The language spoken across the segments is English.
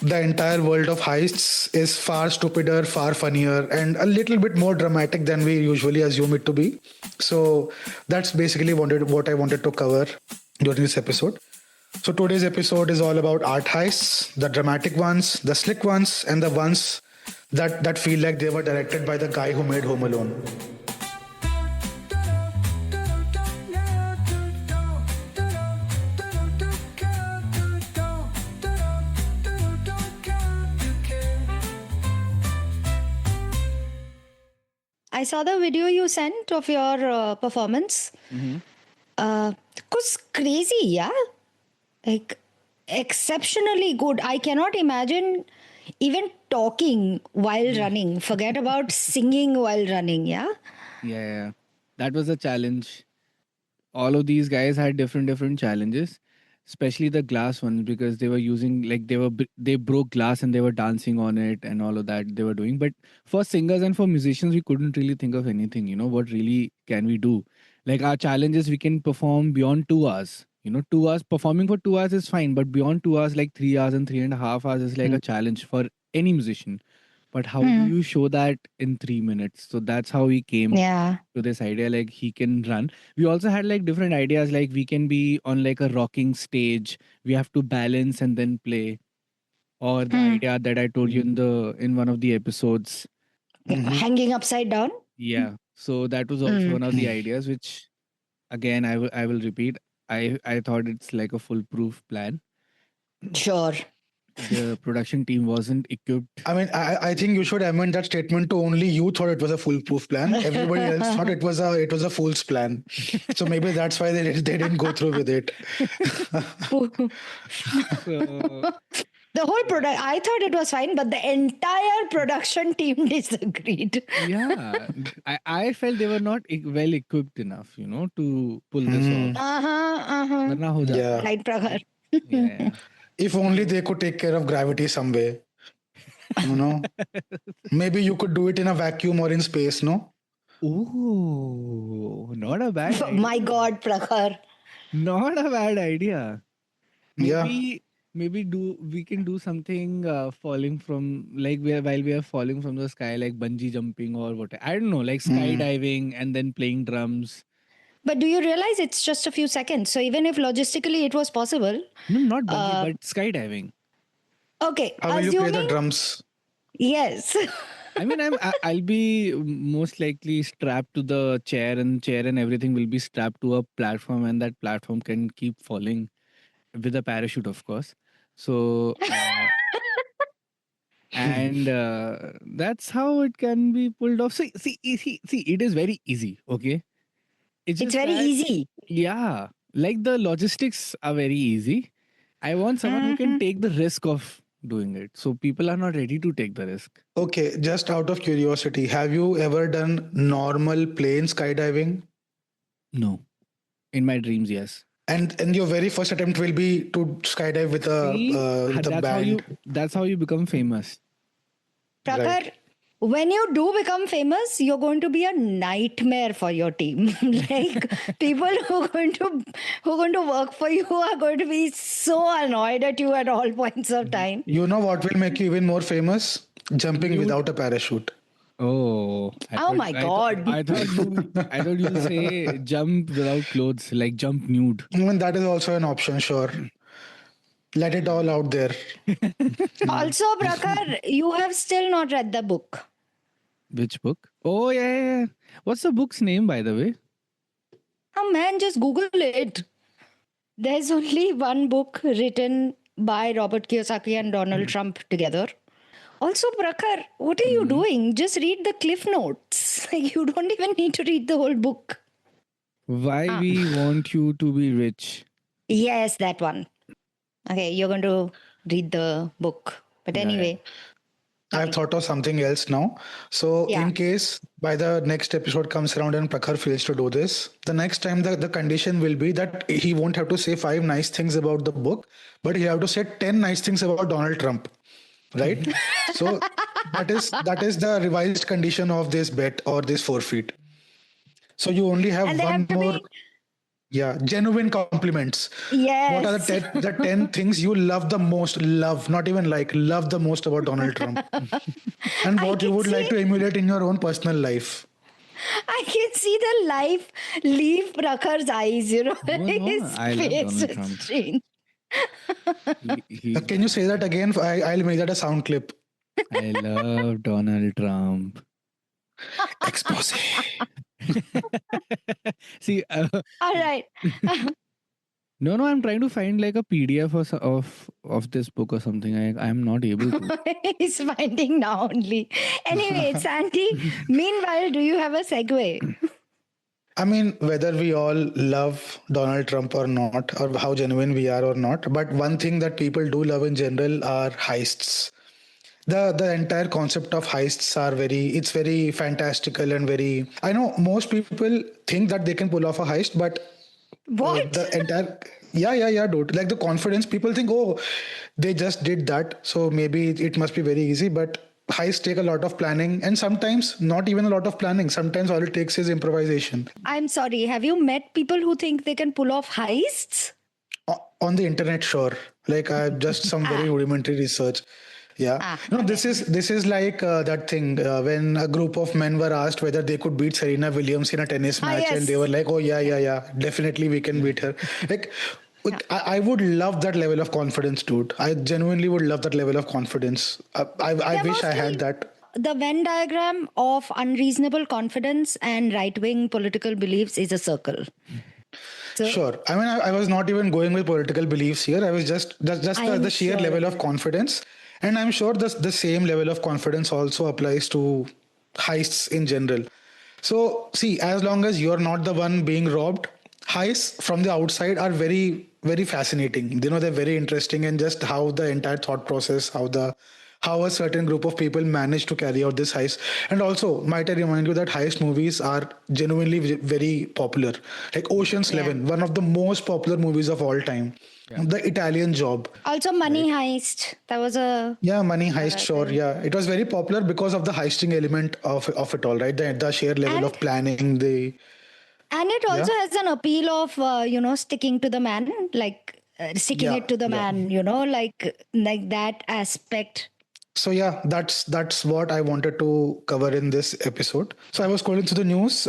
the entire world of heists is far stupider, far funnier, and a little bit more dramatic than we usually assume it to be. So that's basically what I wanted to cover during this episode. So today's episode is all about art heists, the dramatic ones, the slick ones, and the ones that feel like they were directed by the guy who made Home Alone. I saw the video you sent of your performance. It was crazy, yeah? Like, exceptionally good. I cannot imagine even talking while running. Forget about singing while running, yeah? Yeah. That was a challenge. All of these guys had different challenges, especially the glass ones, because they were using they broke glass and they were dancing on it and all of that they were doing. But for singers and for musicians, we couldn't really think of anything. What really can we do? Like, our challenge is we can perform beyond 2 hours. 2 hours performing for 2 hours is fine, but beyond 2 hours, like 3 hours and 3.5 hours is like a challenge for any musician. But how do you show that in 3 minutes? So that's how we came Yeah. to this idea, like he can run. We also had like different ideas, like we can be on like a rocking stage, we have to balance and then play, or the idea that I told you in one of the episodes. Hanging upside down? Yeah, so that was also one of the ideas, which again I will repeat. I thought it's like a foolproof plan. Sure. The production team wasn't equipped. I mean, I think you should amend that statement to only you thought it was a foolproof plan. Everybody else thought it was a fool's plan. So maybe that's why they didn't go through with it. So, The whole product, I thought it was fine, but the entire production team disagreed. yeah, I felt they were not well equipped enough, to pull this off. Varna ho jata. Yeah. Right, Prakhar. Yeah. If only they could take care of gravity some way. Maybe you could do it in a vacuum or in space, no? Ooh, not a bad idea. My God, Prakhar. Not a bad idea. Yeah. Maybe we can do something falling from, like, while we are falling from the sky, like bungee jumping or whatever. I don't know, like skydiving and then playing drums. But do you realize it's just a few seconds? So even if logistically it was possible. No, not bungee, but skydiving. Okay. How will you play the drums? Yes. I mean, I'll be most likely strapped to the chair and everything will be strapped to a platform, and that platform can keep falling with a parachute, of course. So, and that's how it can be pulled off. See, it is very easy. Okay, It's very easy. Yeah, like the logistics are very easy. I want someone who can take the risk of doing it. So people are not ready to take the risk. Okay, just out of curiosity, have you ever done normal plain skydiving? No, in my dreams, yes. And your very first attempt will be to skydive with a band. That's how you become famous. Prakhar, Right. when you do become famous, you're going to be a nightmare for your team. Like, people who are going to work for you are going to be so annoyed at you at all points of time. You know what will make you even more famous? Jumping without a parachute. Oh, My God. I thought you'll say jump without clothes, like jump nude. I mean, that is also an option, sure. Let it all out there. Also, Prakhar, you have still not read the book. Which book? Oh, yeah. What's the book's name, by the way? Oh man, just Google it. There's only one book written by Robert Kiyosaki and Donald Trump together. Also, Prakhar, what are you doing? Just read the cliff notes. Like, you don't even need to read the whole book. Why we want you to be rich. Yes, that one. Okay, you're going to read the book. But anyway. I've thought of something else now. So in case by the next episode comes around and Prakhar fails to do this, the next time the condition will be that he won't have to say 5 nice things about the book, but he have to say 10 nice things about Donald Trump. Right? So that is the revised condition of this bet or this forfeit. So you only have one more. Yeah, genuine compliments. What are Yes. the 10 things you love the most? Love, not even like, love the most about Donald Trump. And I what you can would like see to emulate in your own personal life. I can see the life leave Prakhar's eyes, No, no, his I love face Donald has Trump. changed. He's Can you say that again? I'll make that a sound clip. I love Donald Trump. Expose. See, All right. no, I'm trying to find like a PDF of this book or something. I'm not able to. He's finding now only. Anyway, Sandy, meanwhile, do you have a segue? I mean, whether we all love Donald Trump or not, or how genuine we are or not, but one thing that people do love in general are heists. The entire concept of heists are it's very fantastical and very. I know most people think that they can pull off a heist, but What? the entire yeah dude, like the confidence, people think, oh, they just did that, so maybe it must be very easy, but heists take a lot of planning, and sometimes not even a lot of planning. Sometimes all it takes is improvisation. I'm sorry. Have you met people who think they can pull off heists? On the internet, sure, like just some very Ah, rudimentary research. Yeah, okay. this is like that thing when a group of men were asked whether they could beat Serena Williams in a tennis Ah, match, and they were yes. like, oh yeah, definitely we can beat her. like Yeah. I would love that level of confidence, dude. I genuinely would love that level of confidence. I They're wish I had mostly that. the Venn diagram of unreasonable confidence and right wing political beliefs is a circle. So Sure. I mean, I was not even going with political beliefs here. I was just I'm the sheer sure level of of it. confidence, and I'm sure the same level of confidence also applies to heists in general. So, see, as long as you're not the one being robbed, heists from the outside are very fascinating. They're very interesting, and just how the entire thought process, how a certain group of people manage to carry out this heist. And also, might I remind you that heist movies are genuinely very popular. Like Ocean's Yeah. 11, one of the most popular movies of all time. Yeah. The Italian Job. Also, Money Right. Heist. That was a. Yeah, Money Heist, sure. Thing. Yeah, it was very popular because of the heisting element of it all, right? The sheer level And of planning, it yeah, also has an appeal of sticking to the man, like sticking it to the yeah. man, like that aspect. So yeah, that's what I wanted to cover in this episode. So I was scrolling through the news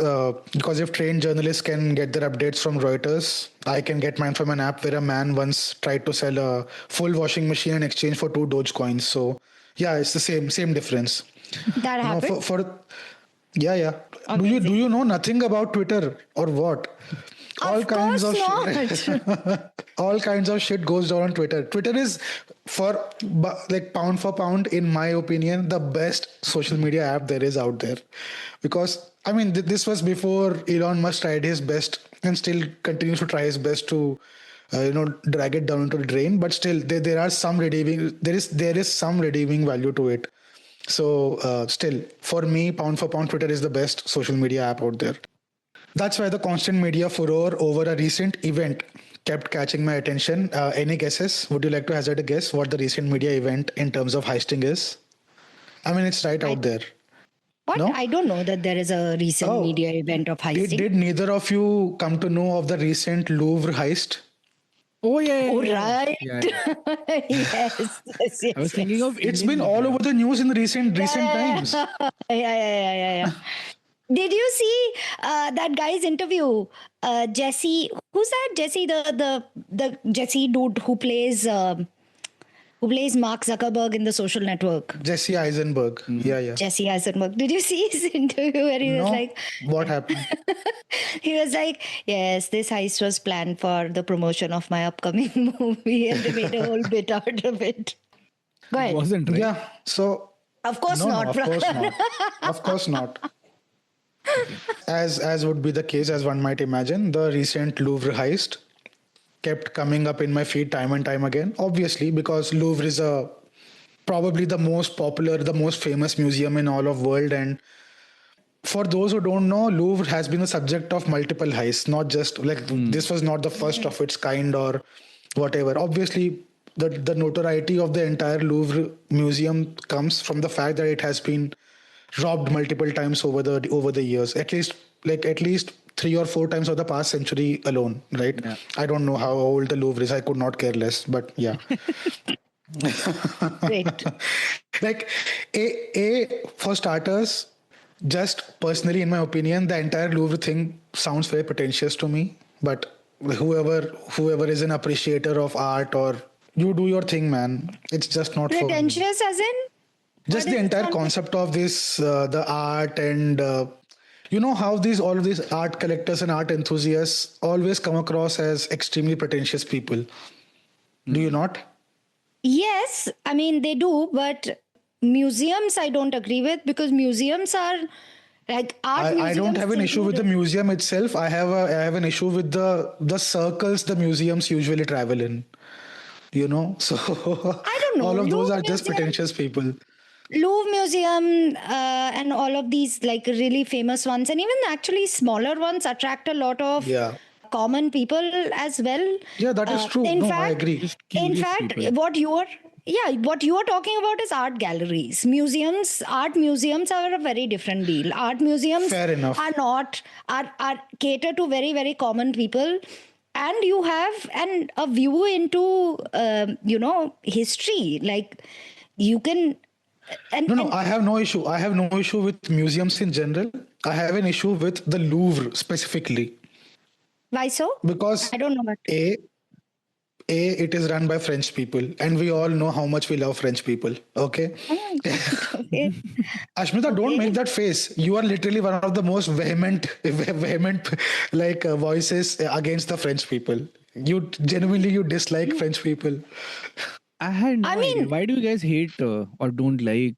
because if trained journalists can get their updates from Reuters, I can get mine from an app where a man once tried to sell a full washing machine in exchange for 2 Dogecoins. So yeah, it's the same difference. That happened. For yeah. Do Amazing. you know nothing about Twitter or what? All Of kinds course of not. all kinds of shit goes down on Twitter. Twitter is like pound for pound, in my opinion, the best social media app there is out there. Because I mean, this was before Elon Musk tried his best and still continues to try his best to drag it down into the drain. But still, there are some redeeming. There is some redeeming value to it. So still, for me, pound for pound, Twitter is the best social media app out there. That's why the constant media furor over a recent event kept catching my attention. Any guesses? Would you like to hazard a guess what the recent media event in terms of heisting is? I mean, it's right I out there. what? No? I don't know that there is a recent Oh, media event of heisting. did neither of you come to know of the recent Louvre heist? Oh yeah, Oh, yeah, yeah. right. Yeah, yeah. Yes, yes, I was yes, thinking yes. of It's Indian been all media. over the news in recent Yeah, times. yeah. Did you see that guy's interview? Jesse, who's that? Jesse, the Jesse dude who plays Mark Zuckerberg in The Social Network. Jesse Eisenberg. Yeah. Jesse Eisenberg. Did you see his interview where he was No, like, what happened? he was like, yes, this heist was planned for the promotion of my upcoming movie, and they made a whole bit out of it. Go It ahead. wasn't right. Yeah. So Of course no, not, of course Prakhar. not. Of course not. Okay. As would be the case, as one might imagine, the recent Louvre heist kept coming up in my feed time and time again. Obviously, because Louvre is probably the most popular, the most famous museum in all of world. And for those who don't know, Louvre has been the subject of multiple heists. Not just like this was not the first of its kind or whatever. Obviously, the notoriety of the entire Louvre museum comes from the fact that it has been robbed multiple times over the years. At least 3 or 4 times of the past century alone, right? Yeah. I don't know how old the Louvre is. I could not care less, but yeah. Great. Like, for starters, just personally, in my opinion, the entire Louvre thing sounds very pretentious to me. But whoever is an appreciator of art, or you do your thing, man. It's just not for me. Pretentious as in? Just What the is it entire sound like? concept of this, the art, and you know how all of these art collectors and art enthusiasts always come across as extremely pretentious people. Do you not? Yes, I mean they do, but museums I don't agree with, because museums are like art I don't museums have an issue with the included. museum itself. I have an issue with the circles the museums usually travel in. You know, so I don't know. all of those are just pretentious people. Louvre Museum, and all of these like really famous ones, and even actually smaller ones attract a lot of Yeah, common people as well. yeah, that is true. In No, I fact, agree. Just curious people. what you are talking about is art galleries. Museums, art museums are a very different deal. Art museums Fair enough. are not are cater to very very common people, and you have a view into history. Like you can No, and I have no issue. I have no issue with museums in general. I have an issue with the Louvre specifically why so? because I don't know what. a it is run by French people, and we all know how much we love French people. Okay, Oh, okay. Ashmita, don't Okay. make that face. You are literally one of the most vehement, like voices against the French people. You genuinely you dislike French people. I had I no idea. mean, Why do you guys hate or don't like?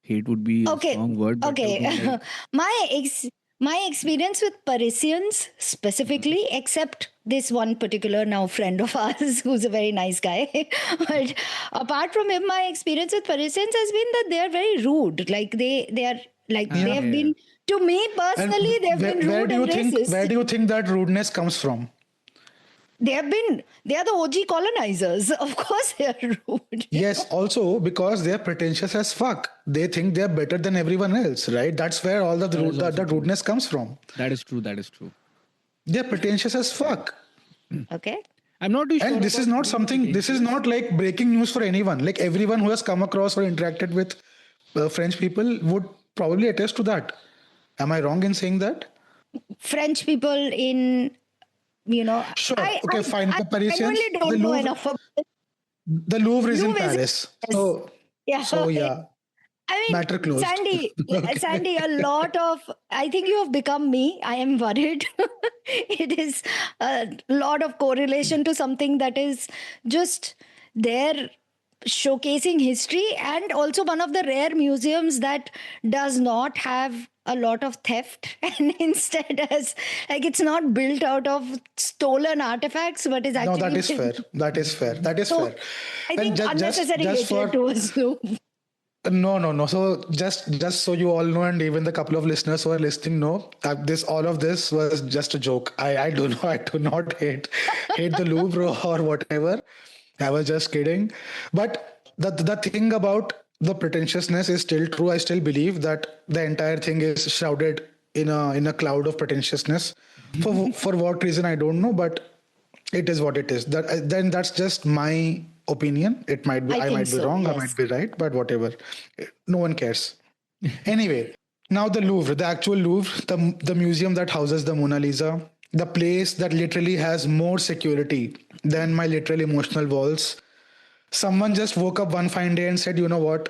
Hate would be a okay, strong word, but okay. don't like. My experience with Parisians specifically, except this one particular now friend of ours who's a very nice guy. But apart from him, my experience with Parisians has been that they are very rude. Like they are like they Ah, have yeah. been, to me And personally, they have been where rude do and you think racist. that rudeness comes from? They are the OG colonizers. Of course they are rude. Yes, also because they are pretentious as fuck. They think they are better than everyone else, right? That's where all That is also the true. rudeness comes from. That is true. That is true. They are pretentious as fuck. Okay. I'm not too sure And this is about not being something, this is pretentious. not like breaking news for anyone. Like everyone who has come across or interacted with French people would probably attest to that. Am I wrong in saying that? French people in, Sure. Okay, fine. I The Parisians, genuinely don't know enough about The Louvre is in Louvre. Is Paris. yes. Yeah. So yeah, I mean, matter closed. Okay. Sandy, a lot of, I think you have become me. I am worried. It is a lot of correlation to something that is just there showcasing history, and also one of the rare museums that does not have a lot of theft and instead has, like, it's not built out of stolen artifacts but is No, that actually is fair. built. That is fair. That is So fair. I And think unnecessary just hatred for towards Louvre. no. So just so you all know, and even the couple of listeners who are listening know, this all of this was just a joke. I do not hate the Louvre or whatever. I was just kidding. But the thing about the pretentiousness is still true. I still believe that the entire thing is shrouded in a cloud of pretentiousness. For what reason I don't know, but it is what it is. That then that's just my opinion. It might be I I think might be so, wrong, I might yes. be right, but whatever. No one cares. Anyway, now the Louvre, the actual Louvre, the museum that houses the Mona Lisa, the place that literally has more security than my literal emotional walls. Someone just woke up one fine day and said, you know what,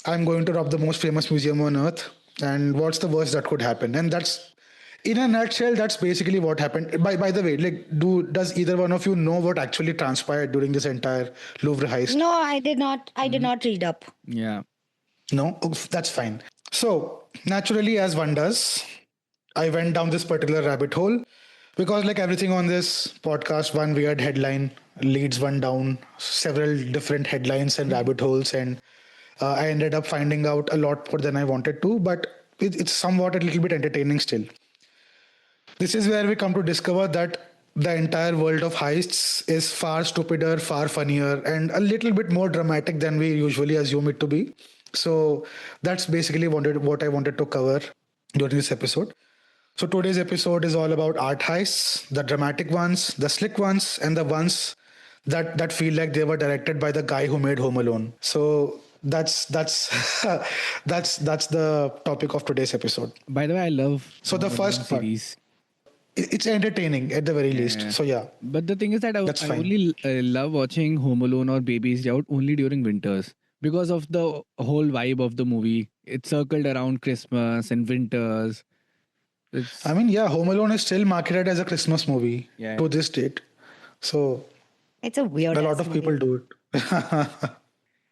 I'm going to rob the most famous museum on earth. And what's the worst that could happen? And that's, in a nutshell, that's basically what happened. By the way, like, does either one of you know what actually transpired during this entire Louvre heist? No, I did not. I did not read up. Yeah. No, that's fine. So naturally, as one does, I went down this particular rabbit hole because, like everything on this podcast, one weird headline leads one down several different headlines and rabbit holes, and I ended up finding out a lot more than I wanted to. But it's somewhat a little bit entertaining still. This is where we come to discover that the entire world of heists is far stupider, far funnier, and a little bit more dramatic than we usually assume it to be. So that's basically what I wanted to cover during this episode. So today's episode is all about art heists, the dramatic ones, the slick ones, and the ones that feel like they were directed by the guy who made Home Alone. So that's that's the topic of today's episode. By the way, I love So the Home Alone first part, series. it's entertaining at the very least. Yeah. So yeah, But the thing is that that's I fine. only love watching Home Alone or Babies Out only during winters because of the whole vibe of the movie. It's circled around Christmas and winters. I It's mean, yeah, Home Alone is still marketed as a Christmas movie yeah. to this date. So It's a weird a lot ass of people movie. do it.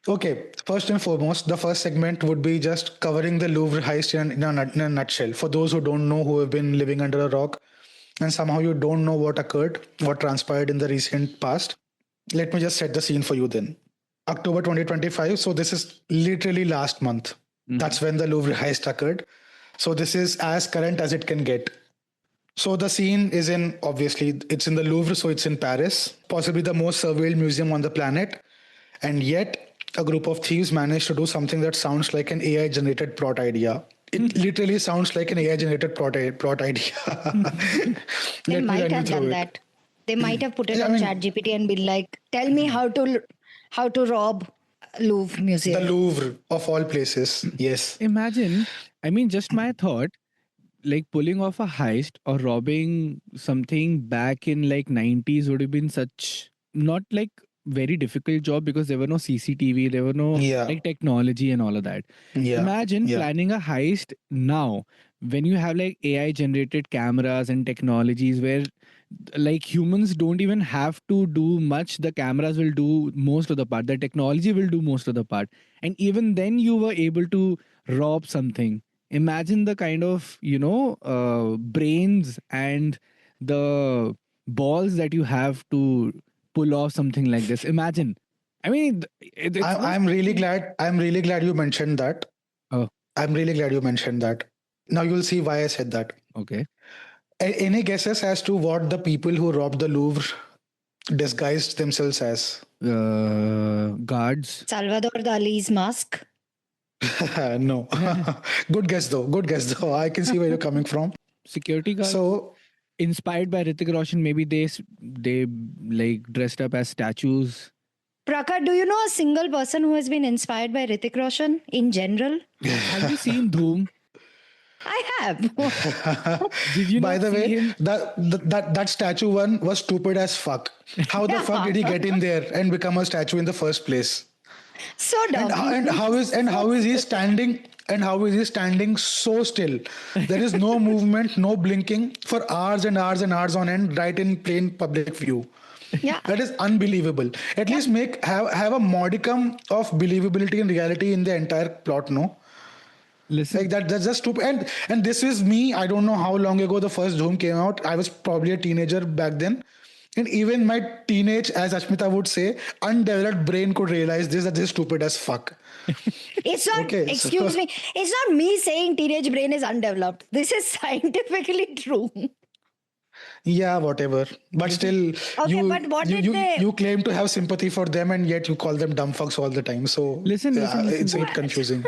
Okay, first and foremost, the first segment would be just covering the Louvre heist in a nutshell. For those who don't know, who have been living under a rock, and somehow you don't know what occurred, what transpired in the recent past, let me just set the scene for you then. October 2025, so this is literally last month. That's when the Louvre heist occurred. So this is as current as it can get. So the scene is in, obviously, it's in the Louvre, so it's in Paris, possibly the most surveilled museum on the planet. And yet, a group of thieves managed to do something that sounds like an AI generated plot idea. It literally sounds like an AI generated plot idea. They Let me might run you have through done it. that. They might have put it Yeah, I on mean, ChatGPT and been like, "Tell me how to rob Louvre the Museum." Louvre, of all places. Yes. Imagine, I mean, just my thought, like pulling off a heist or robbing something back in like 90s would have been such not like very difficult job because there were no CCTV, there were no Yeah. like technology and all of that. Yeah. Imagine Yeah. planning a heist now when you have like AI generated cameras and technologies where like humans don't even have to do much. The cameras will do most of the part, the technology will do most of the part, and even then you were able to rob something. Imagine the kind of brains and the balls that you have to pull off something like this. Imagine, I mean it's not I'm really glad. I'm really glad you mentioned that. oh I'm really glad you mentioned that. Now you'll see why I said that. okay. Any guesses as to what the people who robbed the Louvre disguised themselves as? Guards. Salvador Dali's mask. No. Good guess though. Good guess though. I can see where you're coming from. Security guards So inspired by Hrithik Roshan. Maybe they like dressed up as statues. Prakar, do you know a single person who has been inspired by Hrithik Roshan in general? Have you seen Dhoom? I have. Did you by not the see way, him? that statue one was stupid as fuck. How the fuck did he get in there and become a statue in the first place? So And, dumb. and how is he standing? And how is he standing so still? There is no movement, no blinking for hours and hours and hours on end, right in plain public view. Yeah. That is unbelievable. At least have a modicum of believability and reality in the entire plot, no? Listen, Like that's just stupid. And this is me. I don't know how long ago the first Doom came out. I was probably a teenager back then. And even my teenage, as Ashmita would say, undeveloped brain could realize this that this is stupid as fuck. It's not, Okay, so- excuse me, it's not me saying teenage brain is undeveloped. This is scientifically true. Yeah, whatever. But still, Okay, but what did they- you claim to have sympathy for them, and yet you call them dumb fucks all the time. So listen. it's a bit confusing.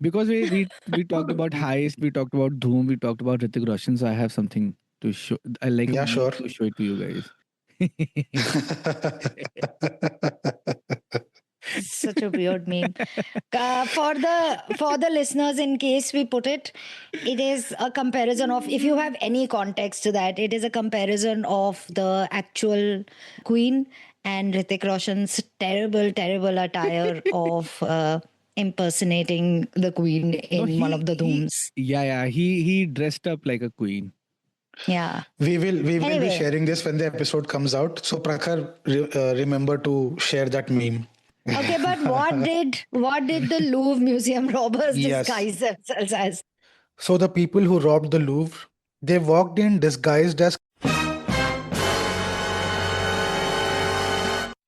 Because we talked about heist, we talked about Dhoom, we talked about Hrithik Roshan. So I have something to show. I like a Yeah, meme sure. to show it to you guys. Such a weird meme. For the listeners, in case we put it, it is a comparison of, if you have any context to that, it is a comparison of the actual Queen and Hrithik Roshan's terrible attire of impersonating the Queen in one of the Dooms. Yeah. He dressed up like a queen. Yeah. We will be Anyway. sharing this when the episode comes out. So Prakhar, remember to share that meme. Okay, but what did the Louvre Museum robbers Yes. disguise themselves as? So the people who robbed the Louvre, they walked in disguised as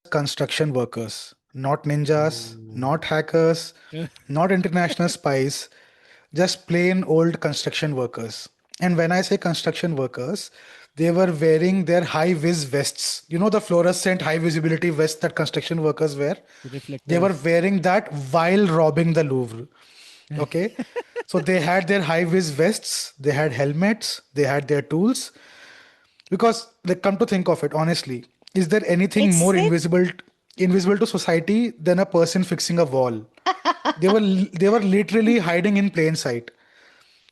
construction workers, not ninjas, not hackers, not international spies, just plain old construction workers. And when I say construction workers, they were wearing their high-vis vests. You know the fluorescent high visibility vests that construction workers wear? They were Reflectors. wearing that while robbing the Louvre. Okay. So they had their high-vis vests, they had helmets, they had their tools. Because, like, come to think of it, honestly, is there anything It's more it. invisible to society than a person fixing a wall? They were literally hiding in plain sight.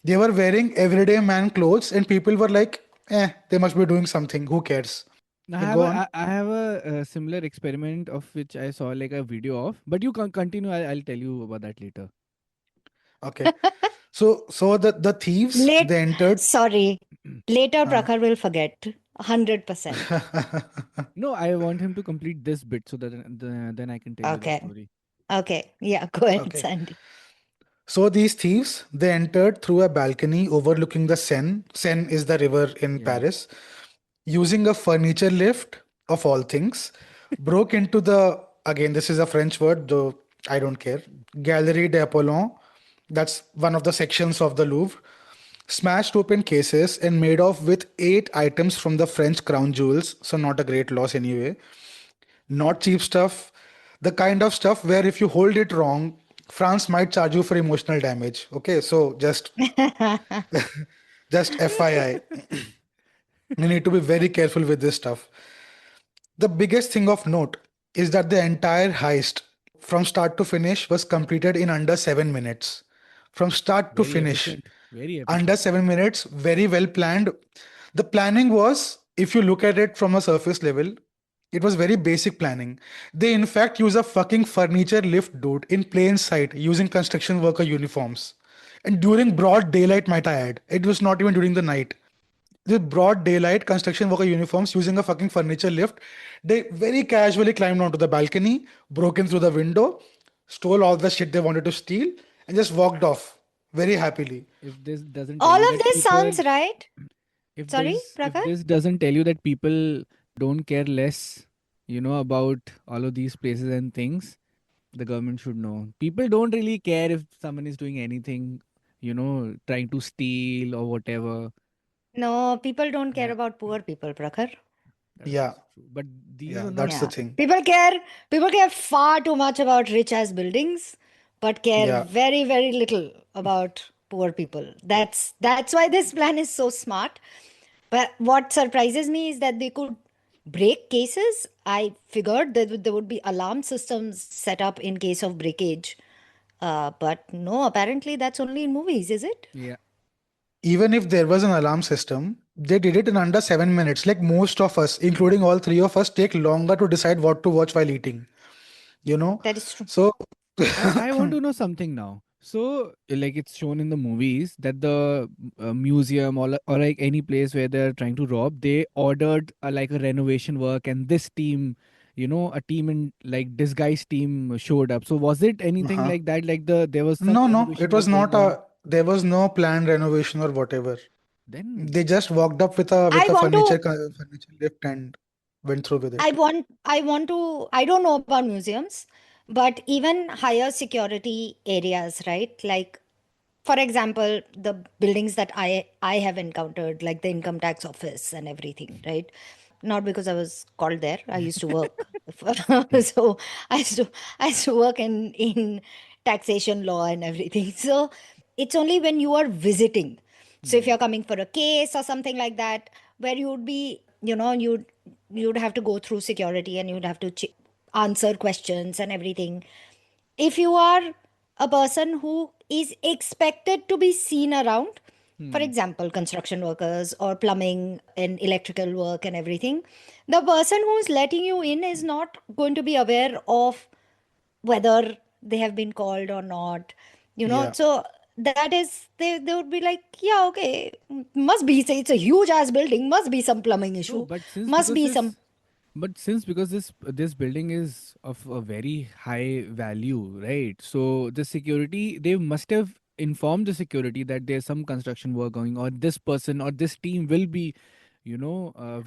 They were wearing everyday man clothes, and people were like, they must be doing something. Who cares? I Yeah, have go a on. I have a similar experiment of which I saw like a video of, but you can continue. I'll tell you about that later. Okay. So the thieves, Late, they entered. sorry. Later, uh, Prakhar will forget. 100%. No, I want him to complete this bit so that then I can tell you the Okay. story. Okay. Yeah, go ahead, okay. Sandy. So these thieves, they entered through a balcony overlooking the Seine. Seine is the river in Yeah. Paris. Using a furniture lift, of all things, broke into the, again, this is a French word, though I don't care, Galerie d'Apollon. That's one of the sections of the Louvre. Smashed open cases and made off with 8 items from the French crown jewels, so not a great loss anyway. Not cheap stuff, the kind of stuff where if you hold it wrong, France might charge you for emotional damage. Okay, so just FII, you need to be very careful with this stuff. The biggest thing of note is that the entire heist, from start to finish, was completed in under 7 minutes. From start to Very finish, efficient. Very under efficient. 7 minutes, very well planned. The planning was, if you look at it from a surface level, it was very basic planning. They in fact use a fucking furniture lift dude in plain sight using construction worker uniforms. And during broad daylight, might I add. It was not even during the night. With broad daylight, construction worker uniforms using a fucking furniture lift, they very casually climbed onto the balcony, broke in through the window, stole all the shit they wanted to steal, and just walked off very happily. If this doesn't tell All you of that this people sounds right. Sorry, if Prakhar? this doesn't tell you that people don't care less, about all of these places and things, the government should know. People don't really care if someone is doing anything, trying to steal or whatever. No, people don't care That about poor people, Prakhar. that is Yeah, also true. But these yeah, were not. that's the Yeah. thing. People care far too much about rich ass buildings, but care Yeah, very, very little about poor people. That's why this plan is so smart. But what surprises me is that they could break cases. I figured there would be alarm systems set up in case of breakage. But no, apparently that's only in movies, is it? Yeah. even if there was an alarm system, they did it in under 7 minutes. Like most of us, including all three of us, take longer to decide what to watch while eating. You know, That is true. so I want to know something now. So, like it's shown in the movies that the museum or like any place where they're trying to rob, they ordered like a renovation work, and this team, a team in like disguised team showed up. So, was it anything uh-huh. like that? Like there was some No, it renovation was work going not on. a. There was no planned renovation or whatever. Then They just walked up with a I want to furniture lift and went through with I it. want I want to I don't know about museums, but even higher security areas, right? Like for example, the buildings that I have encountered, like the income tax office and everything, right? Not because I was called there. I used to work. So I used to I used to work in taxation law and everything. So it's only when you are visiting. So if hmm, you're coming for a case or something like that, where you would be, you'd have to go through security and you'd have to answer questions and everything. If you are a person who is expected to be seen around, for hmm. example, construction workers or plumbing and electrical work and everything, the person who's letting you in is not going to be aware of whether they have been called or not. Yeah. So that is, they would be like, yeah, okay, must be, say it's a huge ass building, must be some plumbing No, issue, but since must because be some. this But since because this building is of a very high value, right? So the security, they must have informed the security that there's some construction work going, or this person or this team will be,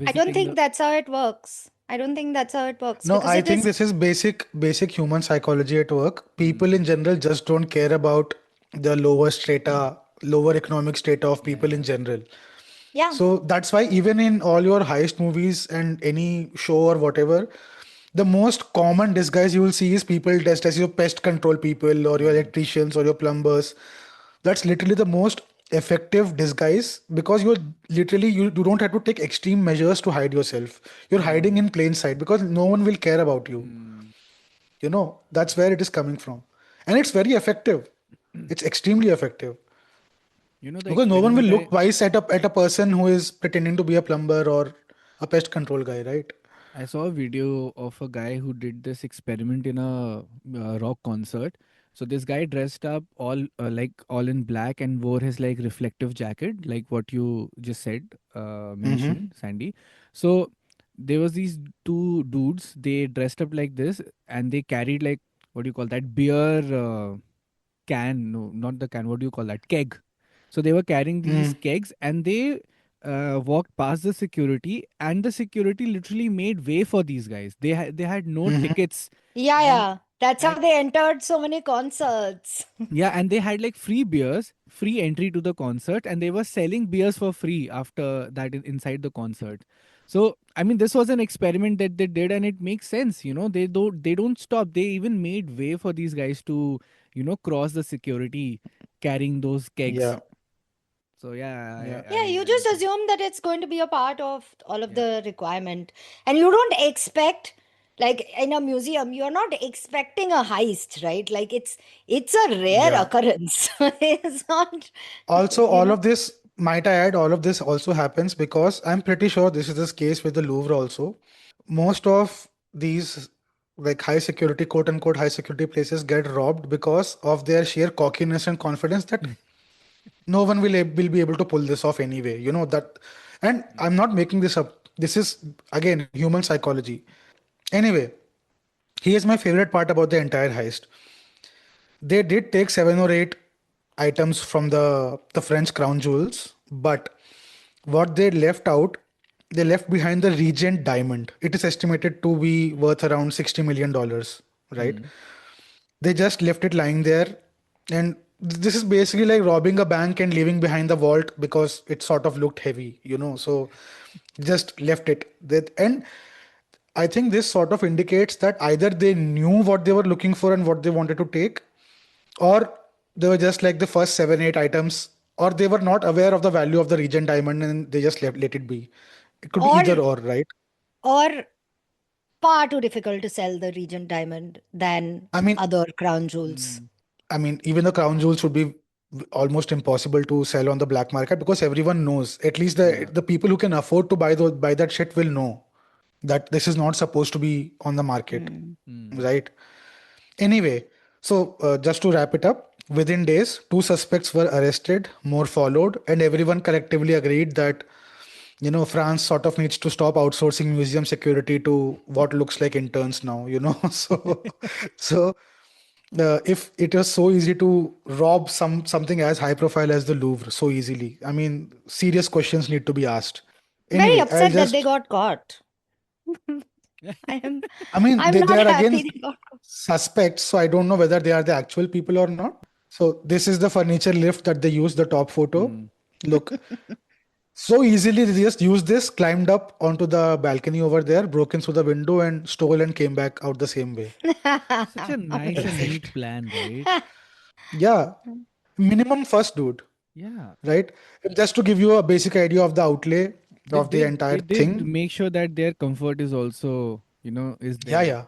I don't visiting think the. that's how it works. I don't think that's how it works No, because I it think is. this is basic human psychology at work. Hmm. People in general just don't care about the lower economic strata of Yeah, people in yeah. general. Yeah. So that's why even in all your heist movies and any show or whatever, the most common disguise you will see is people dressed as your pest control people or your electricians or your plumbers. That's literally the most effective disguise because you don't have to take extreme measures to hide yourself. You're hiding in plain sight because no one will care about you. That's where it is coming from. And it's very effective. It's extremely effective. The Because no one will experiment look twice at a person who is pretending to be a plumber or a pest control guy, right? I saw a video of a guy who did this experiment in a rock concert. So this guy dressed up all in black and wore his like reflective jacket, like what you just said, Mm-hmm. mentioned, Sandy. So there was these two dudes. They dressed up like this, and they carried like, what do you call that, beer can? No, not the can. What do you call that? Keg. So they were carrying these Mm. kegs, and they walked past the security, and the security literally made way for these guys. They had no Mm-hmm. tickets, Yeah, and yeah. That's how and they entered so many concerts. yeah, and they had like free beers, free entry to the concert, and they were selling beers for free after that inside the concert. So I mean, this was an experiment that they did, and it makes sense. They don't stop. They even made way for these guys to cross the security carrying those kegs. Yeah. So yeah, Yeah. Yeah, you I just think assume that it's going to be a part of all of yeah. the requirement. And you don't expect, like in a museum, you're not expecting a heist, right? Like it's a rare Yeah. occurrence. It's not, Also, you all know. of this, might I add, all of this also happens because I'm pretty sure this is the case with the Louvre also. Most of these like high security, quote unquote, high security places get robbed because of their sheer cockiness and confidence that no one will be able to pull this off anyway. That, and I'm not making this up. This is again human psychology. Anyway, here's my favorite part about the entire heist. They did take 7 or 8 items from the French crown jewels, but what they left behind the Regent diamond. It is estimated to be worth around $60 million, right? Hmm. They just left it lying there, and this is basically like robbing a bank and leaving behind the vault because it sort of looked heavy. So just left it. And I think this sort of indicates that either they knew what they were looking for and what they wanted to take, or they were just like the first 7, 8 items, or they were not aware of the value of the Regent diamond and they just let it be. It could be Or either or, right? or far too difficult to sell the Regent diamond than I mean, other crown jewels. Mm. even the crown jewels would be almost impossible to sell on the black market because everyone knows. At least the Yeah. the people who can afford to buy that shit will know that this is not supposed to be on the market, Mm. Mm. right? Anyway, so just to wrap it up, within days, 2 suspects were arrested, more followed, and everyone collectively agreed that France sort of needs to stop outsourcing museum security to what looks like interns now. So if it was so easy to rob something as high profile as the Louvre so easily, I mean, serious questions need to be asked. Very Anyway, I'll upset that they just, got caught. I am I mean, I'm they not are again happy they got caught. suspects, so I don't know whether they are the actual people or not. So this is the furniture lift that they use, the top photo. Mm. Look, so easily they just used this, climbed up onto the balcony over there, broke in through the window and stole and came back out the same way. Such a nice and Right. neat plan, right? Yeah. Minimum first, dude. Yeah. Right? Just to give you a basic idea of the outlay They of the did entire they did thing. make sure that their comfort is also, is Yeah, there. yeah.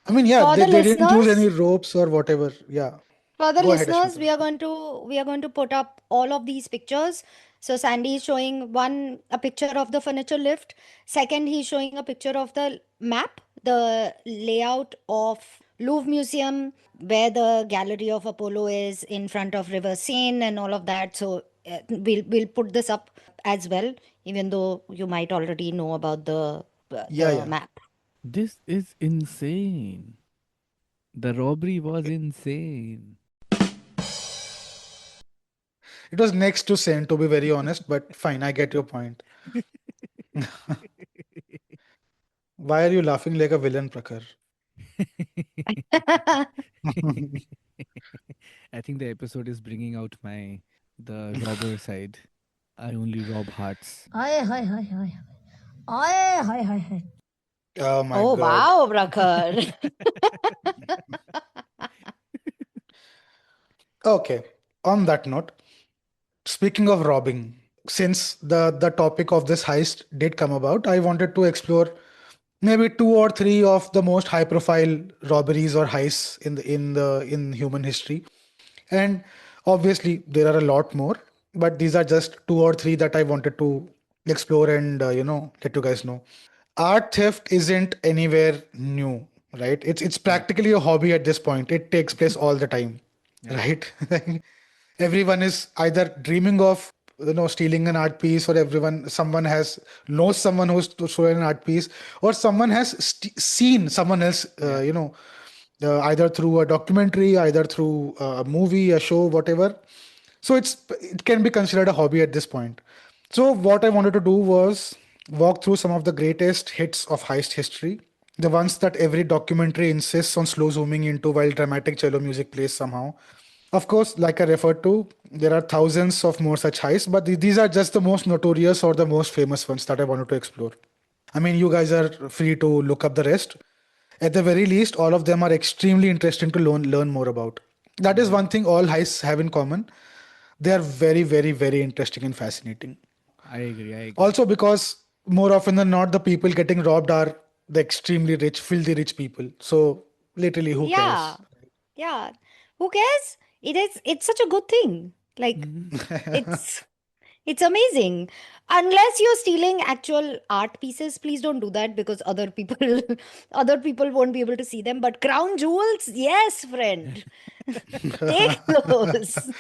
I mean, yeah, For the they didn't use any listeners, ropes or whatever. Yeah. For the Go ahead, listeners, Ashmita. we are going to put up all of these pictures. So Sandy is showing a picture of the furniture lift. Second, he's showing a picture of the map, the layout of Louvre Museum, where the gallery of Apollo is in front of River Seine and all of that. So we'll put this up as well, even though you might already know about Yeah, the yeah. map. This is insane. The robbery was insane. It was next to Saint, to be very honest, but fine, I get your point. Why are you laughing like a villain, Prakhar? I think the episode is bringing out my the robber side. I only rob hearts. Hi, hi, hi, hi. Hi, hi, hi, hi. Oh my Oh, God. wow, Prakhar. Okay. On that note, speaking of robbing, since the topic of this heist did come about, I wanted to explore maybe two or three of the most high profile robberies or heists in human history. And obviously there are a lot more, but these are just two or three that I wanted to explore and let you guys know. Art theft isn't anywhere new, right? It's Yeah. practically a hobby at this point. It takes place all the time, Yeah. right? Everyone is either dreaming of stealing an art piece, or someone has knows someone who's stolen an art piece, or someone has seen someone else Yeah. either through a documentary, either through a movie, a show, whatever. So it can be considered a hobby at this point. So what I wanted to do was walk through some of the greatest hits of heist history, the ones that every documentary insists on slow zooming into while dramatic cello music plays somehow. Of course, like I referred to, there are thousands of more such heists, but these are just the most notorious or the most famous ones that I wanted to explore. I mean, you guys are free to look up the rest. At the very least, all of them are extremely interesting to learn more about. That is Mm-hmm. one thing all heists have in common. They are very, very, very interesting and fascinating. I agree. I agree. Also, because more often than not, the people getting robbed are the extremely rich, filthy rich people. So, literally, who Yeah. cares? Yeah. Who cares? It's such a good thing. Like, Mm-hmm. it's it's amazing. Unless you're stealing actual art pieces, please don't do that because other people other people won't be able to see them. But crown jewels, yes, friend. Take those.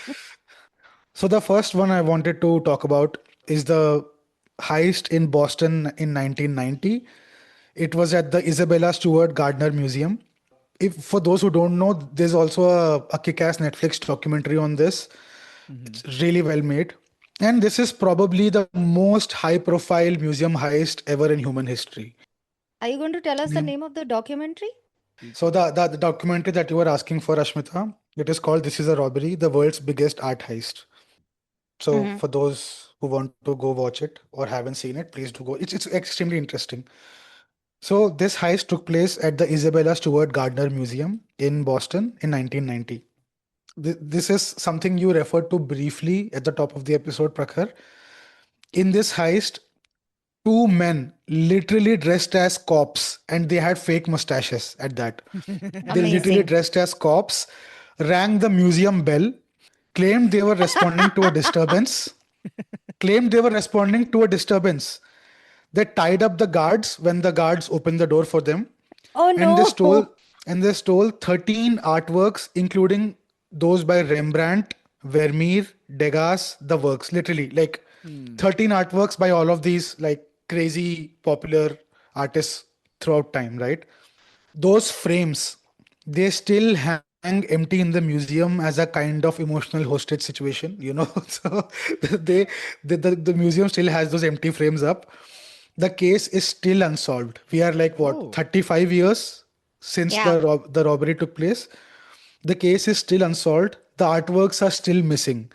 So, the first one I wanted to talk about is the heist in Boston in 1990. It was at the Isabella Stewart Gardner Museum. If for those who don't know, there's also a kick-ass Netflix documentary on this. Mm-hmm. It's really well made. And this is probably the most high-profile museum heist ever in human history. Are you going to tell us the Mm. name of the documentary? Please So do. the documentary that you were asking for, Ashmita, it is called "This Is a Robbery: The World's Biggest Art Heist." So Hmm. for those who want to go watch it or haven't seen it, please do go. It's extremely interesting. So this heist took place at the Isabella Stewart Gardner Museum in Boston in 1990. This is something you referred to briefly at the top of the episode, Prakhar. In this heist, two men literally dressed as cops, and they had fake mustaches at that. They literally Amazing. dressed as cops, rang the museum bell, claimed they were responding to a disturbance, claimed they were responding to a disturbance. They tied up the guards when the guards opened the door for them, Oh and they stole no. and they stole 13 artworks, including those by Rembrandt, Vermeer, Degas, the works. Literally, like Hmm. 13 artworks by all of these like crazy popular artists throughout time, right? Those frames, they still hang empty in the museum as a kind of emotional hostage situation. So they the museum still has those empty frames up. The case is still unsolved. We are like what, Oh. 35 years since Yeah. the robbery took place. The case is still unsolved. The artworks are still missing.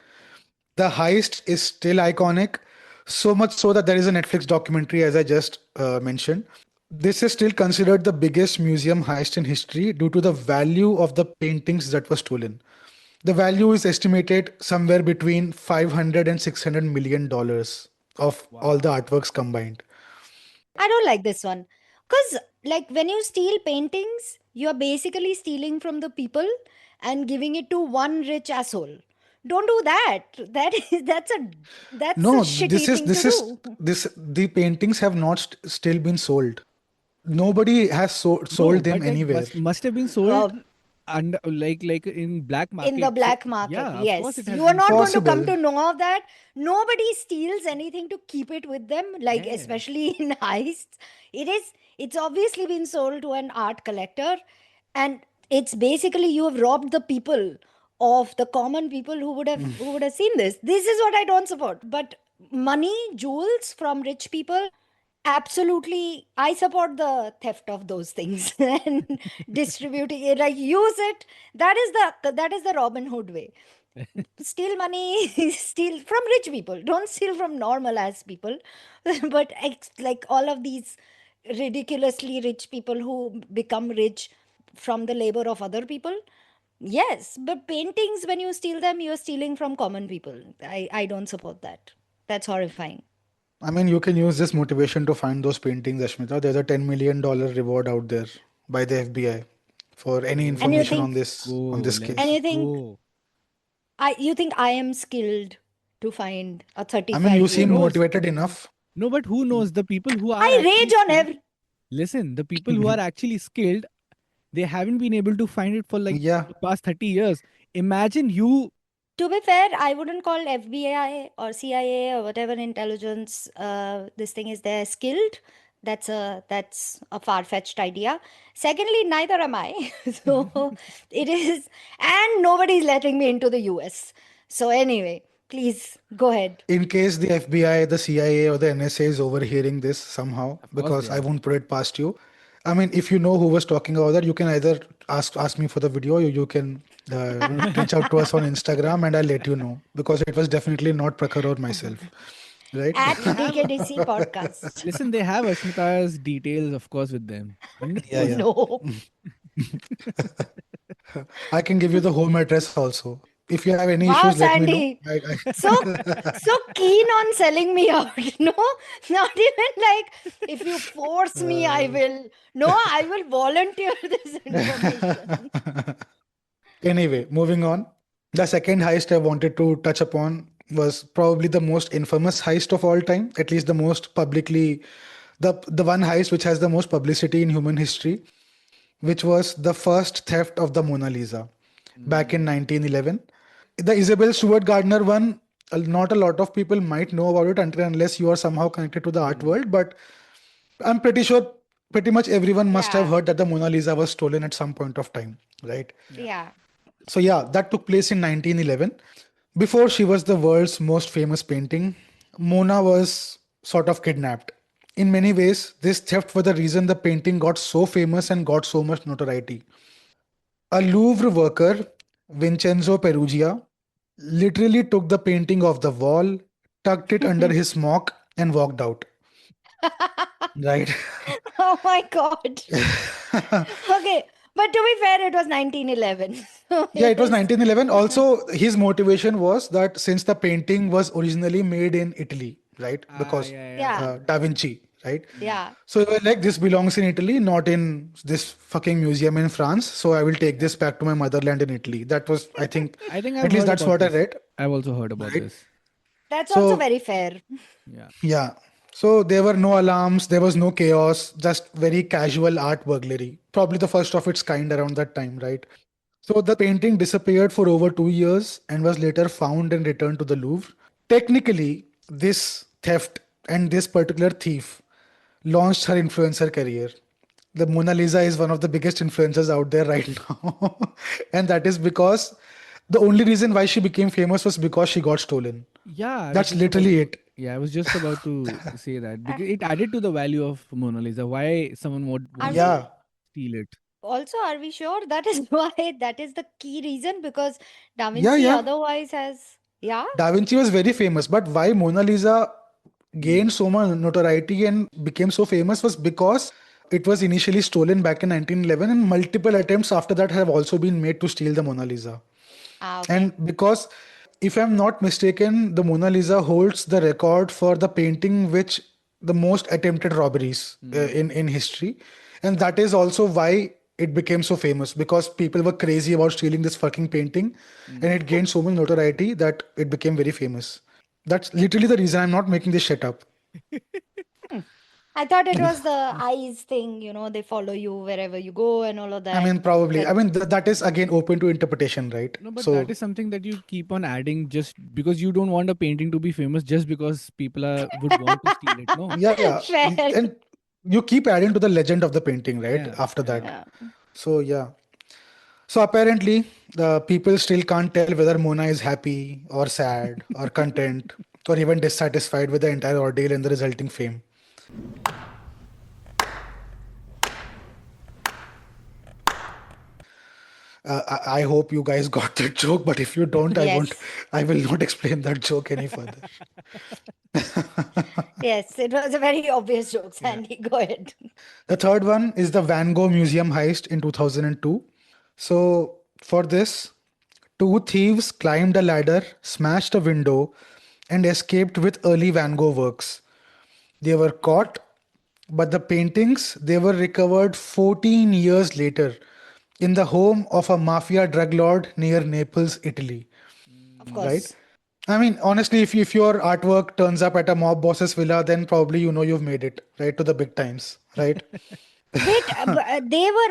The heist is still iconic, so much so that there is a Netflix documentary, as I just mentioned. This is still considered the biggest museum heist in history due to the value of the paintings that were stolen. The value is estimated somewhere between 500 and 600 million dollars of all the Wow. artworks combined. I don't like this one. Because, like, when you steal paintings, you're basically stealing from the people and giving it to one rich asshole. Don't do that. That's a No, shitty thing to do. the paintings have not still been sold. Nobody has No, sold them but like anywhere. must have been sold Um, and like in black in the market. So black market, yeah, of course yes. it You has are been not sold. going to come Possible. to know of that. Nobody steals anything to keep it with them, like Yeah. especially in heists. It's obviously been sold to an art collector, and it's basically you have robbed the people of the common people who would have seen this. This is what I don't support. But money, jewels from rich people, absolutely, I support the theft of those things and distributing it, like use it. That is the Robin Hood way. Steal money, steal from rich people, don't steal from normal ass people. But like all of these ridiculously rich people who become rich from the labor of other people. Yes, but paintings, when you steal them, you're stealing from common people. I don't support that. That's horrifying. I mean, you can use this motivation to find those paintings, Ashmita. There's a $10 million reward out there by the FBI for any And you information Oh, on think, let's this on go. this and case. Let's you think go. I am skilled to find a I mean, you 35 Who year seem old. knows? motivated enough. No, but who knows? The people who are I actually rage on skilled, every. listen, the people who are actually skilled, they haven't been able to find it for like Yeah. the past 30 years. Imagine you. To be fair, I wouldn't call FBI or CIA or whatever intelligence this thing is there skilled. That's a far-fetched idea. Secondly, neither am I. So it is, and nobody's letting me into the US. So anyway, please go ahead. In case the FBI, the CIA, or the NSA is overhearing this somehow, Of course, they because I are. won't put it past you. I mean, if you know who was talking about that, you can either ask me for the video, or you can reach out to us on Instagram, and I'll let you know, because it was definitely not Prakhar or myself, right? At They have, DKDC podcast. listen, they have Ashmita's details, of course, with them. Yeah, Oh 100%. yeah. no. I can give you the home address also. If you have any Wow, issues, let me know. Sandy. So so keen on selling me out. No, not even like if you force me, I will. No, I will volunteer this information. Anyway, moving on. The second heist I wanted to touch upon was probably the most infamous heist of all time, at least the most publicly, the one heist which has the most publicity in human history, which was the first theft of the Mona Lisa back in 1911. The Isabel Stewart Gardner one, not a lot of people might know about it until unless you are somehow connected to the art world, but I'm pretty sure pretty much everyone must have Yeah, heard that the Mona Lisa was stolen at some point of time, right? Yeah. yeah. So yeah, that took place in 1911. Before she was the world's most famous painting, Mona was sort of kidnapped. In many ways, this theft was the reason the painting got so famous and got so much notoriety. A Louvre worker, Vincenzo Perugia, literally took the painting off the wall, tucked it under his smock, and walked out. Right? Oh my God. Okay, but to be fair, it was 1911. So Yeah, it it was is. 1911. Also, his motivation was that since the painting was originally made in Italy, right? Ah, Because yeah, yeah. Yeah, Da Vinci, right? yeah. So he was like, this belongs in Italy, not in this fucking museum in France. So I will take Yeah. this back to my motherland in Italy. That was, I think, I think I've at least heard that's about what I this. read, I've also heard about right? this. That's also So very fair. Yeah. yeah. So there were no alarms, there was no chaos, just very casual art burglary. Probably the first of its kind around that time, right? So the painting disappeared for over 2 years and was later found and returned to the Louvre. Technically, this theft and this particular thief launched her influencer career. The Mona Lisa is one of the biggest influencers out there right now. And that is because the only reason why she became famous was because she got stolen. Yeah, I was That's just about literally to. it. Yeah, I was just about to say that because it added to the value of Mona Lisa. Why someone would Are want to we Yeah. steal it? also, are we sure that is why that is the key reason? Because Da Yeah, Vinci yeah. otherwise has, yeah. Da Vinci was very famous, but why Mona Lisa Hmm. gained so much notoriety and became so famous was because it was initially stolen back in 1911, and multiple attempts after that have also been made to steal the Mona Lisa. Ah, And okay. because, if I'm not mistaken, the Mona Lisa holds the record for the painting which the most attempted robberies in history, and that is also why it became so famous, because people were crazy about stealing this fucking painting, and it gained so much notoriety that it became very famous. That's literally the reason. I'm not making this shit up. Hmm. I thought it was the eyes thing, they follow you wherever you go and all of I that. mean, probably. That, I mean, that is again open to interpretation, right? No, but that So is something that you keep on adding just because you don't want a painting to be famous, just because people would want to steal it. No. yeah, yeah, fair. and you keep adding to the legend of the painting, right? Yeah, After yeah. that. Yeah. So yeah. So apparently, the people still can't tell whether Mona is happy or sad or content or even dissatisfied with the entire ordeal and the resulting fame. I hope you guys got that joke, but if you don't, I won't. Yes. I will not explain that joke any further. Yes, it was a very obvious joke, Yeah. Sandy. Go ahead. The third one is the Van Gogh Museum heist in 2002. So, for this, two thieves climbed a ladder, smashed a window, and escaped with early Van Gogh works. They were caught, but the paintings they were recovered 14 years later in the home of a mafia drug lord near Naples, Italy. Of Mm. Right? course. I mean, honestly, if your artwork turns up at a mob boss's villa, then probably you know you've made it, right, to the big times, right? Wait,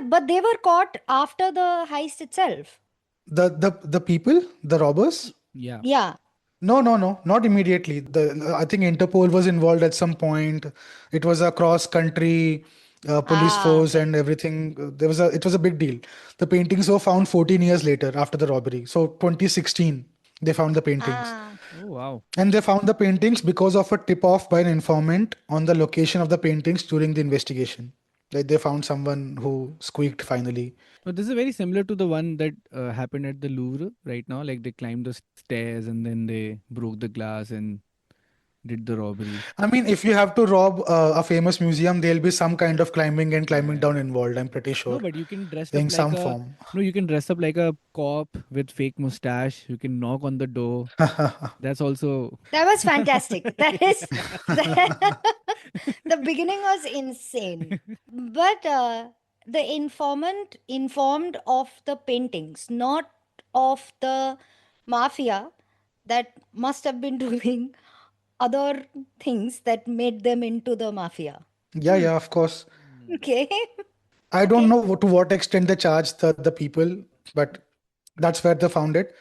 but they were caught after the heist itself. The people, the robbers. Yeah. Yeah. No, no, no, not immediately. The I think Interpol was involved at some point. It was a cross-country police Ah, force okay. and everything. There was a it was a big deal. The paintings were found 14 years later after the robbery. So 2016, they found the paintings, Ah, Oh, wow. and they found the paintings because of a tip-off by an informant on the location of the paintings during the investigation. Like they found someone who squeaked finally. No, this is very similar to the one that happened at the Louvre right now. Like they climbed the stairs and then they broke the glass and did the robbery. I mean, if you have to rob a famous museum, there'll be some kind of climbing and climbing Yeah. down involved. I'm pretty No, sure, but you can dress up in like some a form. no, you can dress up like a cop with fake mustache. You can knock on the door. That's also that was fantastic. That is, the beginning was insane. But the informant informed of the paintings, not of the mafia that must have been doing other things that made them into the mafia. Yeah, yeah, of course. Okay. I don't Okay. know to what extent they charge the people, but that's where they found it.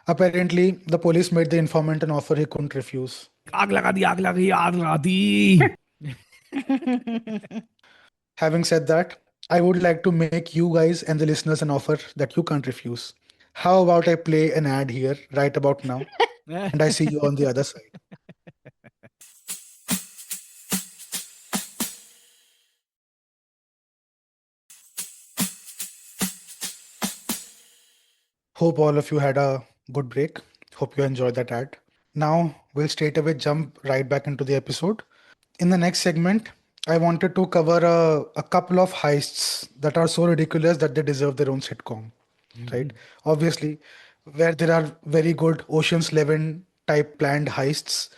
Apparently, the police made the informant an offer he couldn't refuse. आग लगा दी, आग लगा दी, आग लगा दी. Having said that, I would like to make you guys and the listeners an offer that you can't refuse. How about I play an ad here right about now, and I see you on the other side? Hope all of you had a good break. Hope you enjoyed that ad. Now we'll straight away jump right back into the episode. In the next segment, I wanted to cover a couple of heists that are so ridiculous that they deserve their own sitcom, right? Obviously, where there are very good Ocean's 11 type planned heists,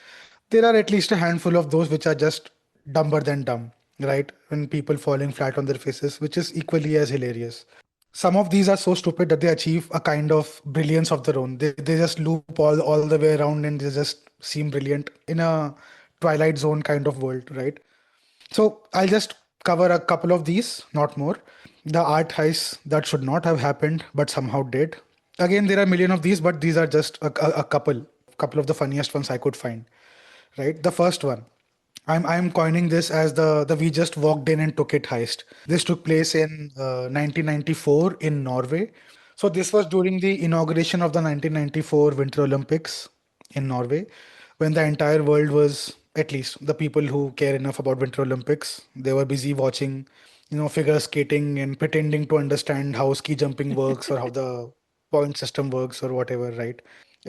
there are at least a handful of those which are just dumber than dumb, right? When people falling flat on their faces, which is equally as hilarious. Some of these are so stupid that they achieve a kind of brilliance of their own. They just loop all the way around and they just seem brilliant in a Twilight Zone kind of world, right? So I'll just cover a couple of these, not more. The art heists that should not have happened but somehow did. Again, there are a million of these, but these are just a couple of the funniest ones I could find. Right, the first one. I'm coining this as the we just walked in and took it heist. This took place in 1994 in Norway. So this was during the inauguration of the 1994 Winter Olympics in Norway, when the entire world was, at least the people who care enough about Winter Olympics, they were busy watching, figure skating and pretending to understand how ski jumping works or how the point system works or whatever, right?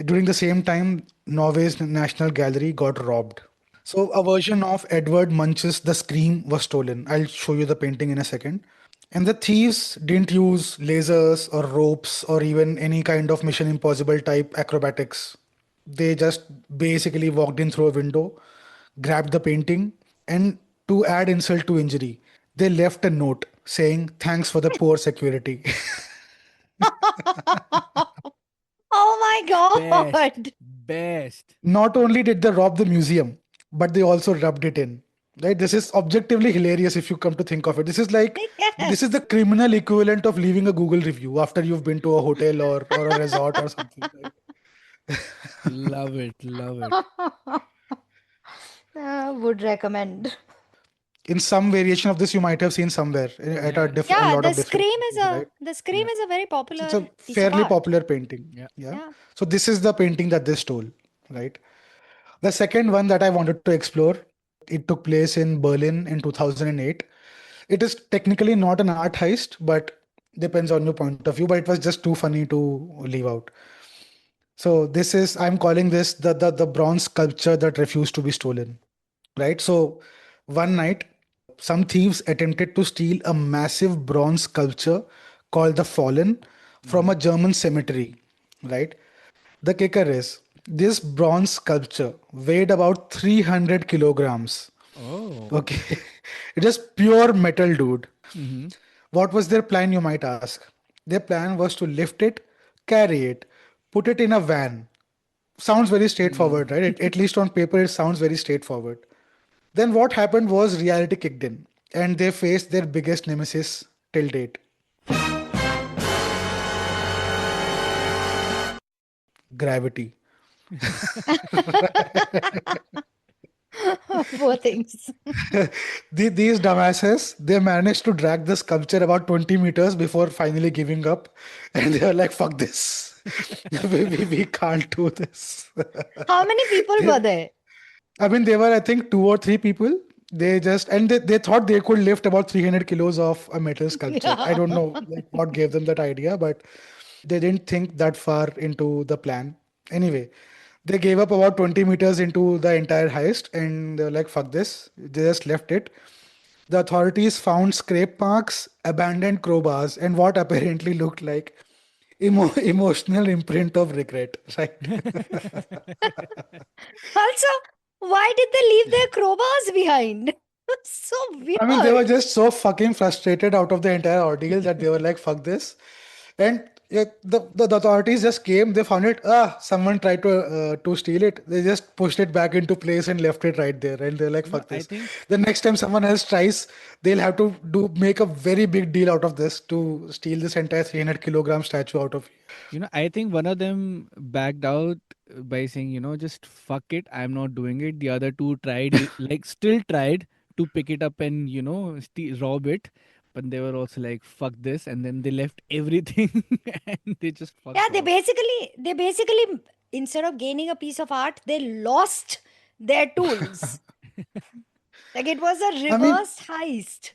During the same time, Norway's National Gallery got robbed. So a version of Edward Munch's The Scream was stolen. I'll show you the painting in a second. And the thieves didn't use lasers or ropes or even any kind of Mission Impossible type acrobatics. They just basically walked in through a window, grabbed the painting, and to add insult to injury, they left a note saying, "Thanks for the poor security." Oh my Best. God. Best. Not only did they rob the museum, but they also rubbed it in. Right? This is objectively hilarious if you come to think of it. This is the Yes. criminal equivalent of leaving a Google review after you've been to a hotel or a resort or something. Right? Love it. Love it. Would recommend. In some variation of this, you might have seen somewhere at Yeah. a Yeah, lot of different places, right? the scream Yeah. is a very It's popular a piece of fairly art. popular painting. Yeah. Yeah. Yeah. So this is the painting that they stole, right? The second one that I wanted to explore, it took place in Berlin in 2008. It is technically not an art heist, but Depends on your point of view, but it was just too funny to leave out. So this is, I'm calling this the bronze sculpture that refused to be stolen. Right. So one night, some thieves attempted to steal a massive bronze sculpture called the Fallen from Mm-hmm. a German cemetery. Right. The kicker is this bronze sculpture weighed about 300 kilograms. Oh. Okay. It is pure metal, dude. Mm-hmm. What was their plan, you might ask? Their plan was to lift it, carry it, put it in a van. Sounds very Mm. straightforward, right? At least on paper, it sounds very straightforward. Then what happened was reality kicked in, and they faced their biggest nemesis till date: gravity. Poor things. These dumbasses, they managed to drag the sculpture about 20 meters before finally giving up. And they were like, fuck this. We can't do this. How many people They- were there? I mean, they were, I think, two or three people. They just, and they thought they could lift about 300 kilos of a metal sculpture. I Yeah. don't know like what gave them that idea, but they didn't think that far into the plan. Anyway, they gave up about 20 meters into the entire heist and they were like, fuck this. They just left it. The authorities found scrape marks, abandoned crowbars, and what apparently looked like emotional imprint of regret. Right? Also, why did they leave their crowbars behind? So I mean, they were weird. just so fucking frustrated out of the entire ordeal that they were like, fuck this. And yeah, the authorities just came, they found it, someone tried to steal it. They just pushed it back into place and left it right there. And they're like, fuck I this. think, The next time someone else tries, they'll have to make a very big deal out of this to steal this entire 300-kilogram statue out of. I think one of them backed out by saying, just fuck it, I'm not doing it. The other two tried, like, still tried to pick it up and, rob it. But they were also like, fuck this. And then they left everything and they just Yeah, fucked off. they basically instead of gaining a piece of art, they lost their tools. Like it was a I mean, reverse heist.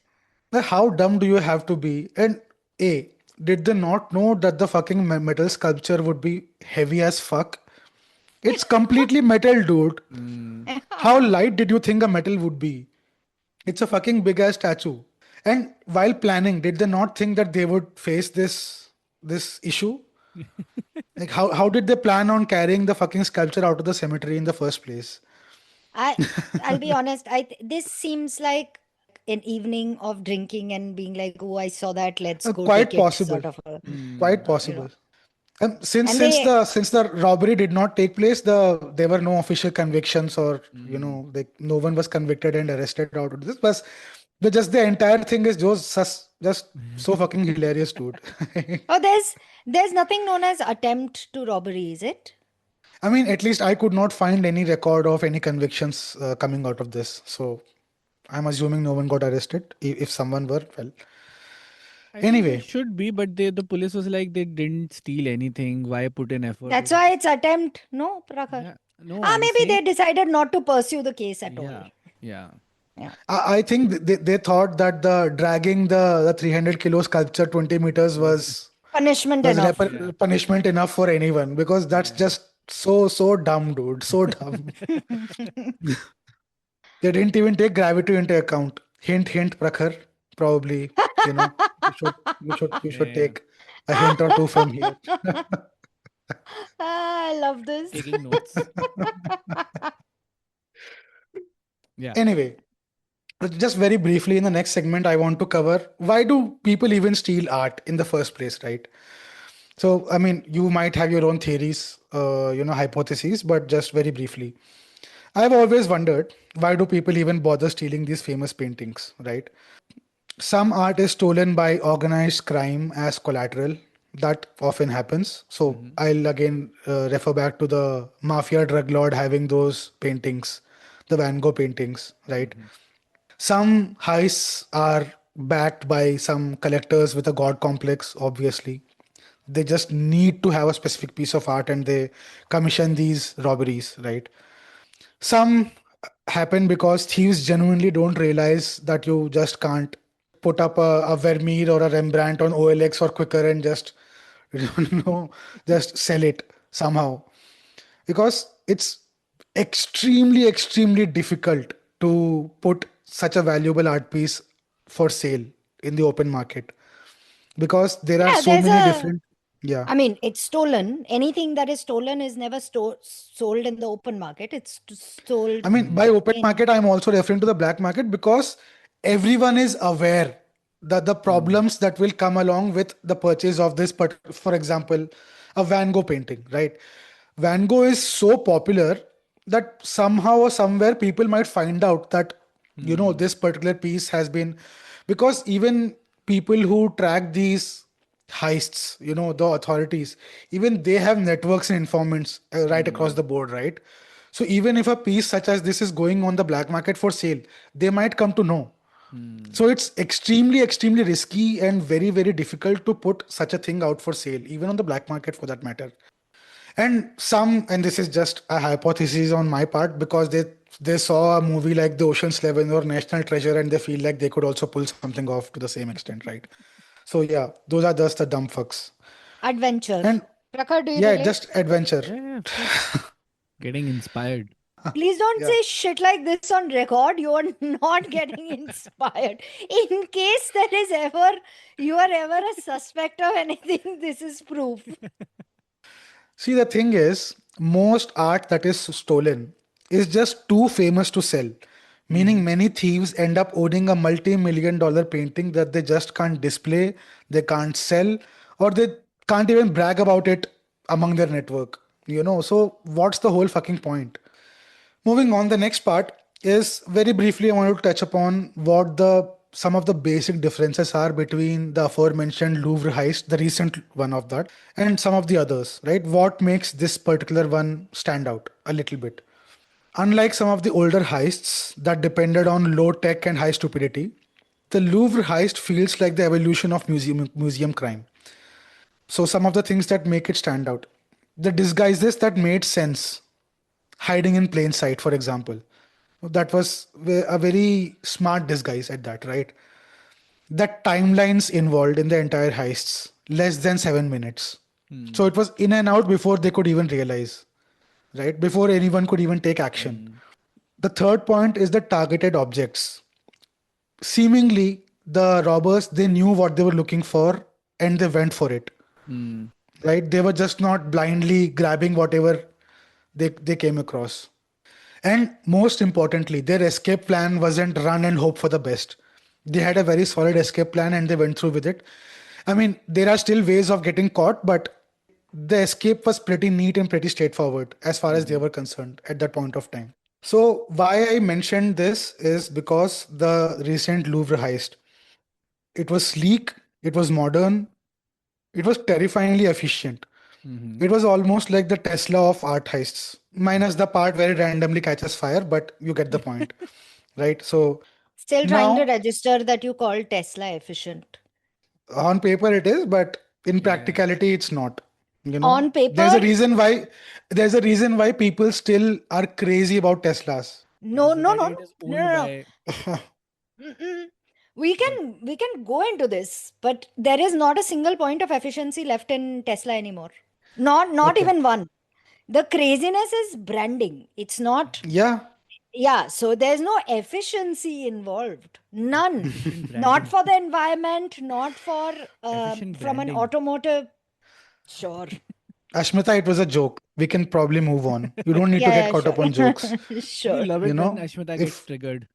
how dumb do you have to be? And A, did they not know that the fucking metal sculpture would be heavy as fuck? It's completely metal, dude. Mm. How light did you think a metal would be? It's a fucking big ass statue. And while planning, did they not think that they would face this issue? Like how did they plan on carrying the fucking sculpture out of the cemetery in the first place? I I'll be honest. This seems like an evening of drinking and being like, "Oh, I saw that. Let's go take Quite it." possible. Sort of, Quite Mm. you know. possible. And since And since they, the robbery did not take place, there were no official convictions or Mm. like no one was convicted and arrested out of this. But just the entire thing is just so fucking hilarious, dude. oh, there's nothing known as attempt to robbery, is it? I mean, at least I could not find any record of any convictions coming out of this. So I'm assuming no one got arrested. If someone were, well, I think there anyway, should be, but the police was like, they didn't steal anything. Why put in effort? That's why it's attempt, no, Prakhar. Yeah. No, I'm Maybe they saying, decided not to pursue the case at all. yeah. Yeah. Yeah. I think they thought that the dragging the 300 kilo sculpture 20 meters Punishment was enough. Yeah. punishment enough for anyone because that's Yeah. just so dumb, dude. So dumb. They didn't even take gravity into account. Hint, hint, Prakhar. Probably, you should Yeah. take a hint or two from here. I love this. Taking notes. Yeah. Anyway, just very briefly in the next segment, I want to cover why do people even steal art in the first place, right? So, I mean, you might have your own theories, hypotheses, but just very briefly. I've always wondered why do people even bother stealing these famous paintings, right? Some art is stolen by organized crime as collateral. That often happens. So Mm-hmm. I'll again refer back to the mafia drug lord having those paintings, the Van Gogh paintings, right? Mm-hmm. Some heists are backed by some collectors with a god complex, obviously. They just need to have a specific piece of art and they commission these robberies, right? Some happen because thieves genuinely don't realize that you just can't. put up a Vermeer or a Rembrandt on OLX or Quicker and just, you know, just sell it somehow. Because it's extremely difficult to put such a valuable art piece for sale in the open market, because there are Yeah, so there's many a. different. Yeah, I mean, it's stolen. Anything that is stolen is never sold in the open market. It's sold I mean, by open in. market, I'm also referring to the black market, because everyone is aware that the problems that will come along with the purchase of this. But for example, a Van Gogh painting, right? Van Gogh is so popular that somehow or somewhere people might find out that, this particular piece has been, because even people who track these heists, the authorities, even they have networks and informants right across the board, right? So even if a piece such as this is going on the black market for sale, they might come to know. So it's extremely risky and very difficult to put such a thing out for sale, even on the black market for that matter. And this is just a hypothesis on my part, because they saw a movie like the Ocean's 11 or National Treasure, and they feel like they could also pull something off to the same extent, right? So yeah, those are just the dumb fucks. Adventure. And Prakhar, do you yeah, relate? just adventure. Yeah, of course. Getting inspired. Please don't Yeah. say shit like this on record. You are not getting inspired. In case you are ever a suspect of anything, this is proof. See, the thing is, most art that is stolen is just too famous to sell. Meaning, many thieves end up owning a multi-million dollar painting that they just can't display, they can't sell, or they can't even brag about it among their network. So what's the whole fucking point? Moving on, the next part is, very briefly, I want to touch upon what the some of the basic differences are between the aforementioned Louvre heist, the recent one of that, and some of the others, right? What makes this particular one stand out a little bit? Unlike some of the older heists that depended on low tech and high stupidity, the Louvre heist feels like the evolution of museum crime. So some of the things that make it stand out: the disguises that made sense, hiding in plain sight, for example. That was a very smart disguise at that, right? The timelines involved in the entire heists, less than 7 minutes. So it was in and out before they could even realize, right? Before anyone could even take action. The third point is the targeted objects. Seemingly, the robbers, they knew what they were looking for and they went for it, right? They were just not blindly grabbing whatever they came across. And most importantly, their escape plan wasn't run and hope for the best. They had a very solid escape plan and they went through with it. I mean, there are still ways of getting caught, but the escape was pretty neat and pretty straightforward as far as they were concerned at that point of time. So, why I mentioned this is because the recent Louvre heist, it was sleek, it was modern, it was terrifyingly efficient. It was almost like the Tesla of art heists, minus the part where it randomly catches fire, but you get the point, right? So Still trying to now register that you call Tesla efficient. on paper it is, but in Yeah. practicality it's not. On There's a paper, reason why people still are crazy about Teslas. no, Because no, society no, it is no, no, owned no. by Mm-mm. We but can go into this, but there is not a single point of efficiency left in Tesla anymore. Not Okay. even one. The craziness is branding. It's not. Yeah. Yeah, so there's no efficiency involved. None. efficient Not branding. for the environment, not for Efficient from an branding. automotive. Sure. Ashmita, it was a joke. We can probably move on. You don't need to get Yeah, caught up on jokes. sure. You Sure. love You it when know, Ashmita gets if triggered.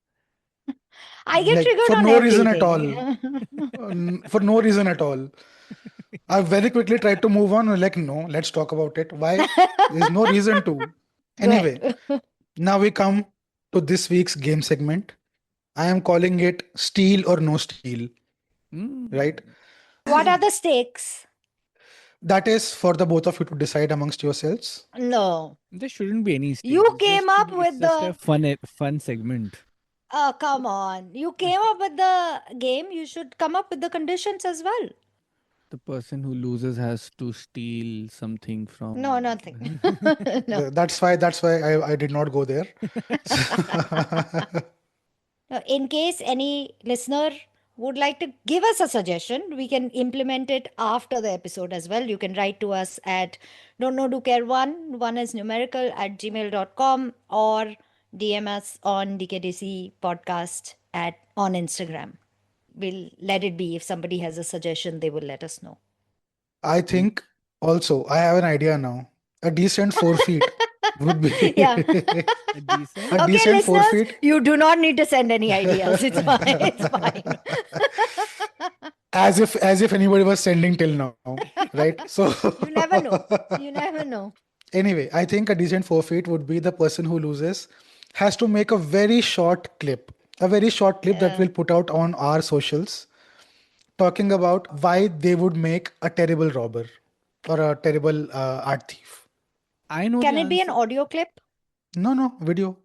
I get like triggered for on no reason at all, everything. for no reason at all. I very quickly tried to move on. Like, no, let's talk about it. Why? There's no reason to. Go Anyway, ahead. now we come to this week's game segment. I am calling it Steal or No Steal, right? Mm. What are the stakes? That is for the both of you to decide amongst yourselves. No. There shouldn't be any stakes. You came up It's with just a the. fun segment. Oh, come on. You came up with the game. You should come up with the conditions as well. The person who loses has to steal something No, from. nothing. No. That's why I did not go there. In case any listener would like to give us a suggestion, we can implement it after the episode as well. You can write to us at don't know do care one is numerical at gmail.com, or DM us on DKDC podcast at on Instagram. We'll let it be. If somebody has a suggestion, they will let us know. I And think also I have an idea now. A decent 4 feet would be Yeah. a decent. a Okay, decent four listeners, feet you do not need to send any ideas. It's fine. It's fine. as if anybody was sending till now, right? So You never know. You never know. anyway, I think a decent 4 feet would be the person who loses has to make a very short clip, a very short clip that Yeah. we'll put out on our socials, talking about why they would make a terrible robber or a terrible art thief. I know the Can it be an answer. audio clip? No, no, video.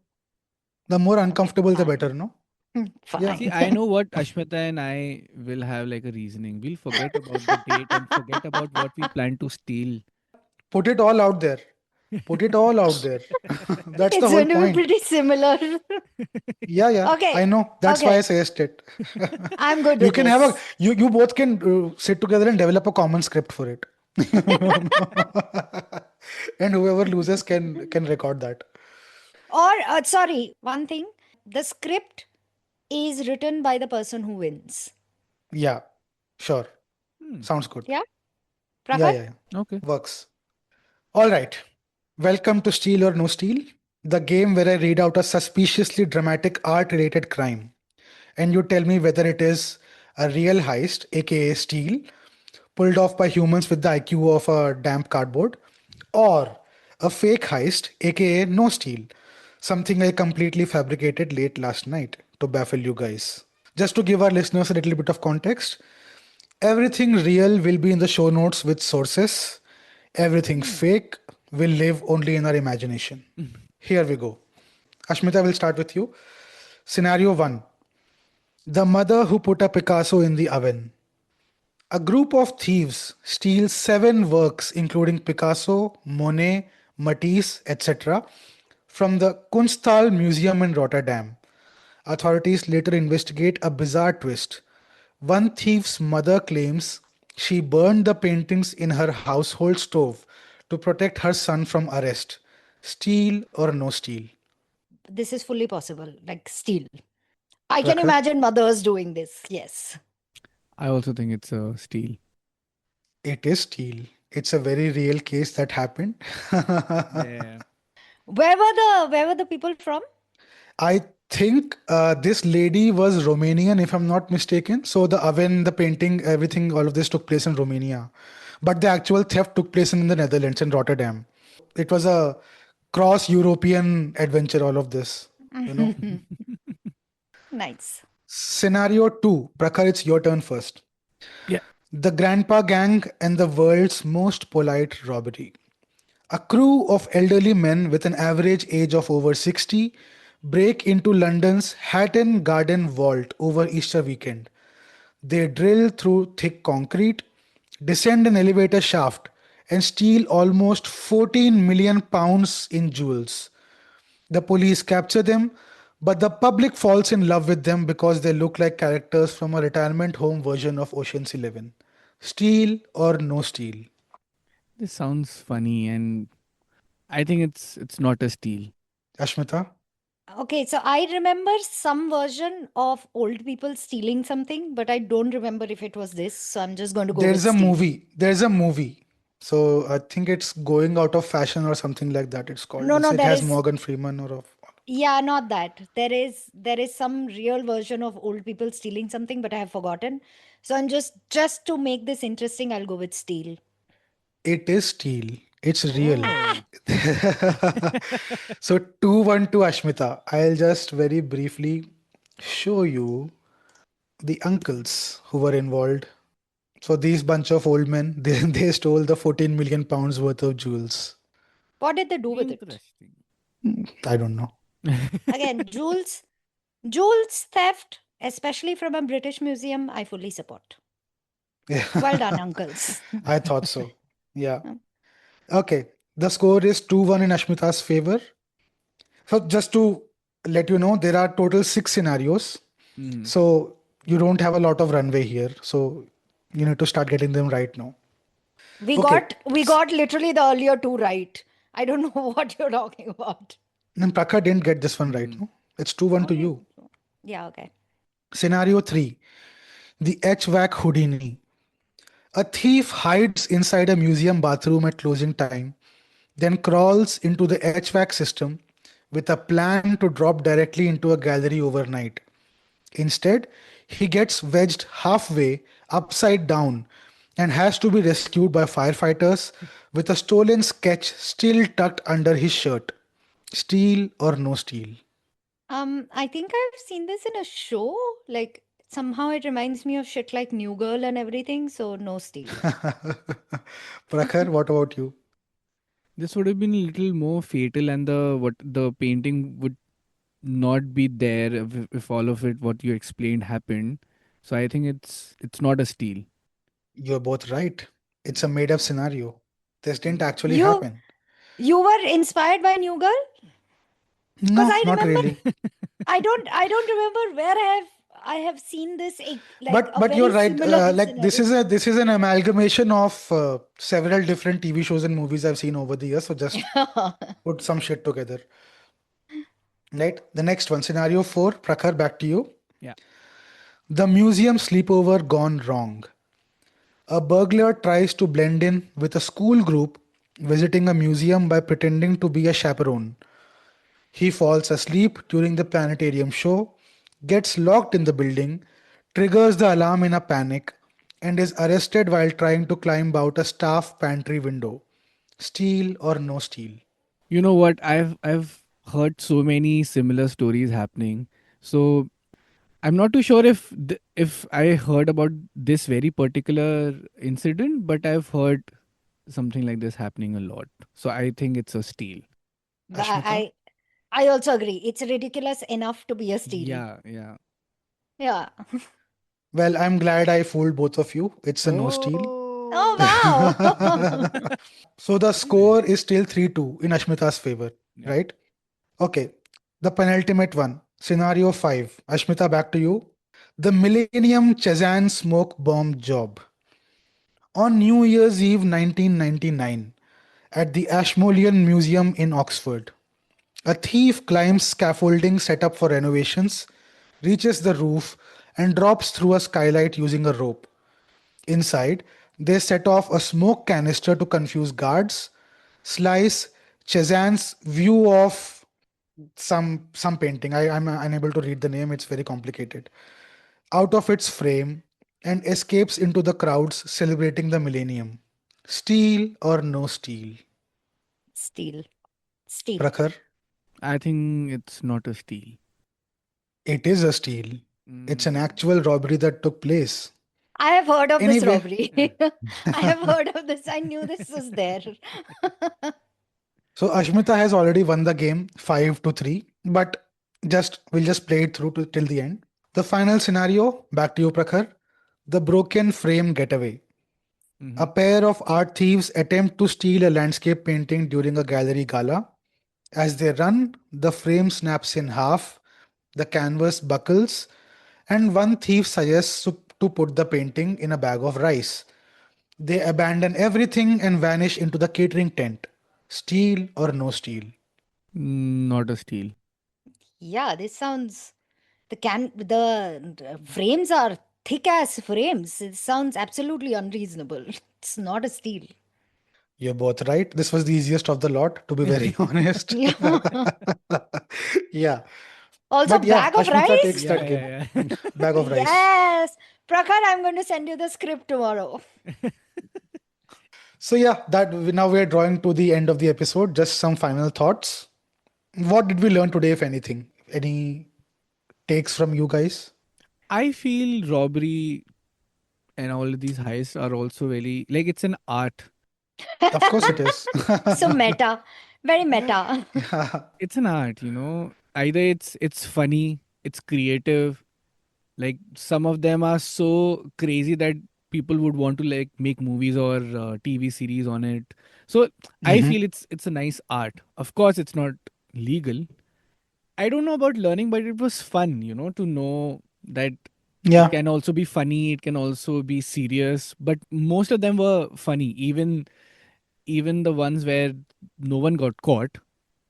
The more Okay, uncomfortable, the fine. better, no? Yeah. See, Fine. I know what Ashmita and I will have like a reasoning. We'll forget about the date and forget about what we plan to steal. Put it all out there. Put it all out there. That's the It's whole going to be point. pretty similar. Yeah, yeah. I Okay. know. That's why I Okay. suggest it. I'm good You with can have a this. you both can sit together and develop a common script for it. And whoever loses can record that. Or, sorry, one thing, the script is written by the person who wins. Yeah. Sure. Hmm. Sounds good. Yeah? Yeah, Prakhar? yeah, yeah. Okay. Works. All right. Welcome to Steal or No Steal, the game where I read out a suspiciously dramatic art related crime. And you tell me whether it is a real heist, aka steal, pulled off by humans with the IQ of a damp cardboard, or a fake heist, aka no steal, something I completely fabricated late last night to baffle you guys. Just to give our listeners a little bit of context, everything real will be in the show notes with sources. Everything Hmm. fake will live only in our imagination. Here we go. Ashmita, will start with you. Scenario 1: The mother who put a Picasso in the oven. A group of thieves steals 7 works, including Picasso, Monet, Matisse, etc., from the Kunsthal Museum in Rotterdam. Authorities later investigate a bizarre twist. One thief's mother claims she burned the paintings in her household stove to protect her son from arrest. Steal or no steal? This is fully possible, like steal. I can Prakhar? imagine mothers doing this. Yes. I also think it's a steal. It is steal. It's a very real case that happened. Yeah. Where were the people from? I think this lady was Romanian, if I'm not mistaken. So the oven, the painting, everything, all of this took place in Romania. But the actual theft took place in the Netherlands, in Rotterdam. It was a cross European adventure, all of this, you know. Nice. Scenario 2. Prakhar, it's your turn first. Yeah. The Grandpa Gang and the world's most polite robbery. A crew of elderly men with an average age of over 60 break into London's Hatton Garden Vault over Easter weekend. They drill through thick concrete, descend an elevator shaft, and steal almost 14 million pounds in jewels. The police capture them, but the public falls in love with them because they look like characters from a retirement home version of Ocean's 11. Steal or no steal? This sounds funny, and I think it's not a steal. Ashmita? Okay, so I remember some version of old people stealing something, but I don't remember if it was this. So I'm just going to go with There's a steal. movie. There's a movie. So I think it's going out of fashion or something like that. It's called. No, no, It there has is. Morgan Freeman or of. Yeah, not that. There is some real version of old people stealing something, but I have forgotten. So I'm just to make this interesting, I'll go with steal. It is steel. It's real. Oh. So 2-1 to Ashmita. I'll just very briefly show you the uncles who were involved. So these bunch of old men, they stole the 14 million pounds worth of jewels. What did they do with it? Interesting. I don't know. Again, Jules theft, especially from a British museum, I fully support. Well done, uncles. I thought so. Yeah. Okay. The score is 2-1 in Ashmita's favor. So just to let you know, there are total 6 scenarios. Hmm. So you don't have a lot of runway here, so you need to start getting them right now. We Okay. got we got literally the earlier two right. I don't know what you're talking about. Then Prakha didn't get this one right, Mm. no? It's 2-1 to Okay. you. Yeah, okay. Scenario 3. The HVAC Houdini. A thief hides inside a museum bathroom at closing time, then crawls into the HVAC system with a plan to drop directly into a gallery overnight. Instead, he gets wedged halfway upside down and has to be rescued by firefighters with a stolen sketch still tucked under his shirt. Steal or no steal? I think I've seen this in a show. Like somehow it reminds me of shit like New Girl and everything, so no steal. Prakhar, what about you? This would have been a little more fatal, and the painting would not be there if all of it what you explained happened. So I think it's not a steal. You're both right. It's a made up scenario. This didn't Mm. actually You happen. you were inspired by New Girl? Because No, I not remember really. I don't remember where I have seen this like a But you're very right. similar Like scenario. this is an amalgamation of several different TV shows and movies I've seen over the years. So just put some shit together. Right. The next one, scenario 4. Prakhar, back to you. Yeah. The museum sleepover gone wrong. A burglar tries to blend in with a school group visiting a museum by pretending to be a chaperone. He falls asleep during the planetarium show, gets locked in the building, triggers the alarm in a panic, and is arrested while trying to climb out a staff pantry window. Steal or no steal? You know what? I've heard so many similar stories happening. So I'm not too sure if I heard about this very particular incident, but I've heard something like this happening a lot. So I think it's a steal. But Ashmita? I also agree. It's ridiculous enough to be a steal. Yeah, yeah. Yeah. Well, I'm glad I fooled both of you. It's a no steal. Oh. Oh wow. So the score is still 3-2 in Ashmita's favor, Yeah. right? Okay. The penultimate one, scenario 5. Ashmita, back to you. The Millennium Chazan Smoke Bomb Job. On New Year's Eve 1999, at the Ashmolean Museum in Oxford, a thief climbs scaffolding set up for renovations, reaches the roof, and drops through a skylight using a rope. Inside, they set off a smoke canister to confuse guards, slice Chazan's view of some painting. I'm unable to read the name, it's very complicated. Out of its frame and escapes into the crowds celebrating the millennium. Steal or no steal? Steal. Steal. Prakhar, I think it's not a steal. it is a steal. It's an Mm. actual robbery that took place. I have heard of this Anyway, robbery. I have heard of this. I knew this was there. so Ashmita has already won the game 5-3, but just we'll just play it through till the end. The final scenario, back to you, Prakhar. The broken frame getaway. A Mhm. pair of art thieves attempt to steal a landscape painting during a gallery gala. As they run, the frame snaps in half, the canvas buckles, and one thief suggests to put the painting in a bag of rice. They abandon everything and vanish into the catering tent. Steal or no steal? Not a steal. Yeah, this sounds the frames are thick as frames. It sounds absolutely unreasonable. It's not a steal. You're both right. This was the easiest of the lot, to be very honest. Yeah. Yeah. Also, But yeah, bag of Ashmita takes rice. Yeah, that game. yeah, yeah. Bag of rice. Yes. Prakhar, I'm going to send you the script tomorrow. So yeah, now we're drawing to the end of the episode. Just some final thoughts. What did we learn today, if anything? Any takes from you guys? I feel robbery and all of these heists are also very like it's an art. Of course it is. So meta. Very meta. Yeah. It's an art, you know. Either it's funny, it's creative. Like some of them are so crazy that people would want to like make movies or TV series on it. So I Mhm. feel it's a nice art. Of course, it's not legal. I don't know about learning, but it was fun, you know, to know that It Yeah. can also be funny, it can also be serious, but most of them were funny. Even the ones where no one got caught,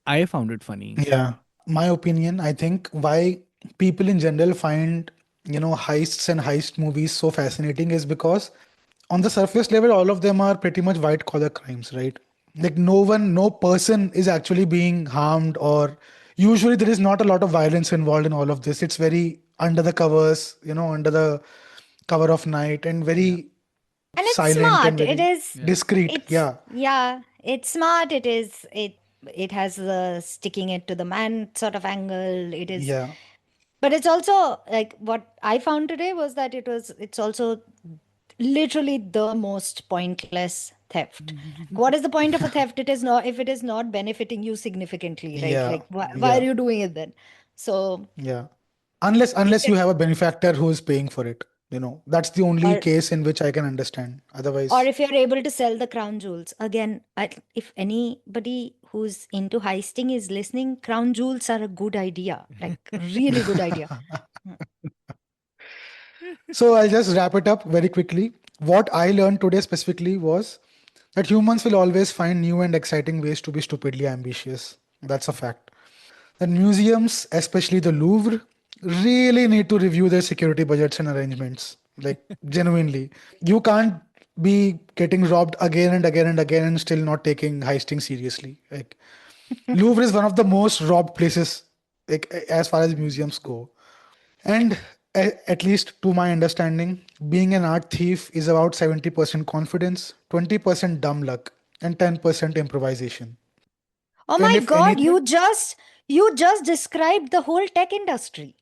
I found it funny. Yeah. My opinion, I think why people in general find, heists and heist movies so fascinating is because on the surface level, all of them are pretty much white collar crimes, right? Like no person is actually being harmed, or usually there is not a lot of violence involved in all of this. It's very under the covers, under the cover of night, and Yeah. very And it's silent and smart. It very is. Yeah. discreet. It's Yeah. yeah. It's smart. It is. It has the sticking it to the man sort of angle. It is. Yeah. But it's also like what I found today was that it's also literally the most pointless theft. What is the point of a theft? It is not if it is not benefiting you significantly, right? Yeah. Like why are Yeah. you doing it then? So Yeah. Unless if you have a benefactor who is paying for it. That's the only or case in which I can understand. or Otherwise, if you're able to sell the crown jewels again, if anybody who's into heisting is listening, crown jewels are a good idea, like really good idea. so I'll just wrap it up very quickly. What I learned today specifically was that humans will always find new and exciting ways to be stupidly ambitious. That's a fact. That museums, especially the Louvre, really need to review their security budgets and arrangements. Like, genuinely. You can't be getting robbed again and again and again and still not taking heisting seriously. Like, Louvre is one of the most robbed places, like, as far as museums go. And at least to my understanding, being an art thief is about 70% confidence, 20% dumb luck, and 10% improvisation. Oh And my if God, anything, you just described the whole tech industry.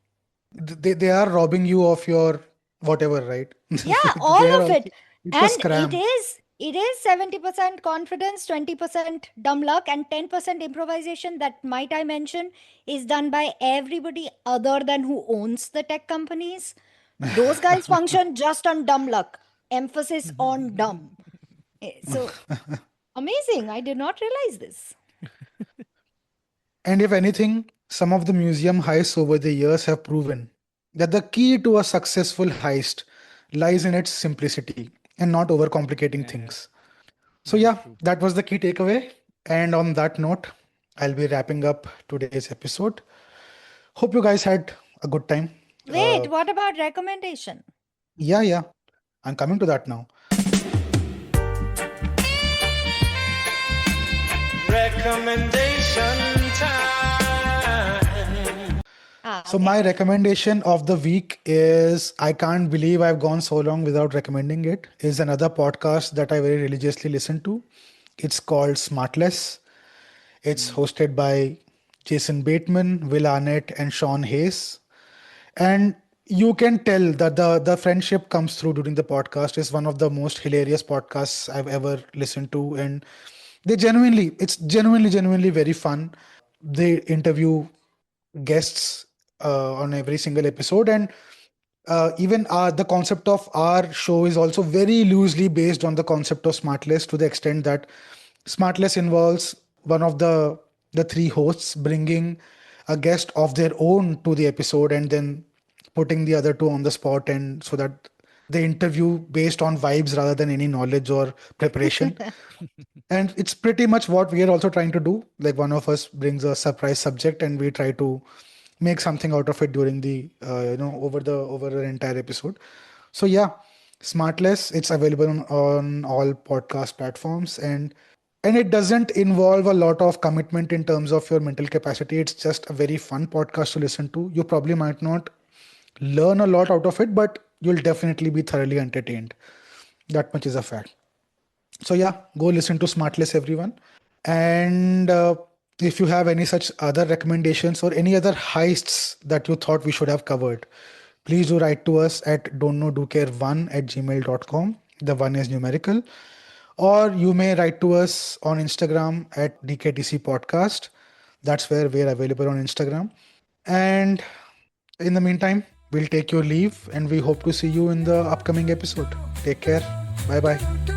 they are robbing you of your whatever, right? Yeah, They all are of also, it. it's a And scram. it is 70% confidence, 20% dumb luck, and 10% improvisation that might I mention is done by everybody other than who owns the tech companies. Those guys function just on dumb luck. Emphasis on dumb. So amazing. I did not realize this. And if anything, some of the museum heists over the years have proven that the key to a successful heist lies in its simplicity and not overcomplicating Yeah, things. So, that is yeah, true. that was the key takeaway. And on that note, I'll be wrapping up today's episode. Hope you guys had a good time. Wait, what about recommendation? Yeah, yeah, I'm coming to that now. Recommendation time. So, Okay. my recommendation of the week is I can't believe I've gone so long without recommending it. Is another podcast that I very religiously listen to. It's called Smartless. It's Mm. hosted by Jason Bateman, Will Arnett, and Sean Hayes. And you can tell that the friendship comes through during the podcast. Is one of the most hilarious podcasts I've ever listened to, and it's genuinely very fun. They interview guests on every single episode, and even the concept of our show is also very loosely based on the concept of Smartless, to the extent that Smartless involves one of the three hosts bringing a guest of their own to the episode and then putting the other two on the spot, and so that they interview based on vibes rather than any knowledge or preparation. And it's pretty much what we are also trying to do. Like, one of us brings a surprise subject and we try to make something out of it during the over the entire episode. So yeah, Smartless, it's available on all podcast platforms, and it doesn't involve a lot of commitment in terms of your mental capacity. It's just a very fun podcast to listen to. You probably might not learn a lot out of it, but you'll definitely be thoroughly entertained. That much is a fact. So yeah, go listen to Smartless, everyone. And if you have any such other recommendations or any other heists that you thought we should have covered, please do write to us at don'tknowdocare1 at gmail.com. The one is numerical. Or you may write to us on Instagram at DKTC Podcast. That's where we're available on Instagram. And in the meantime, we'll take your leave and we hope to see you in the upcoming episode. Take care. Bye bye.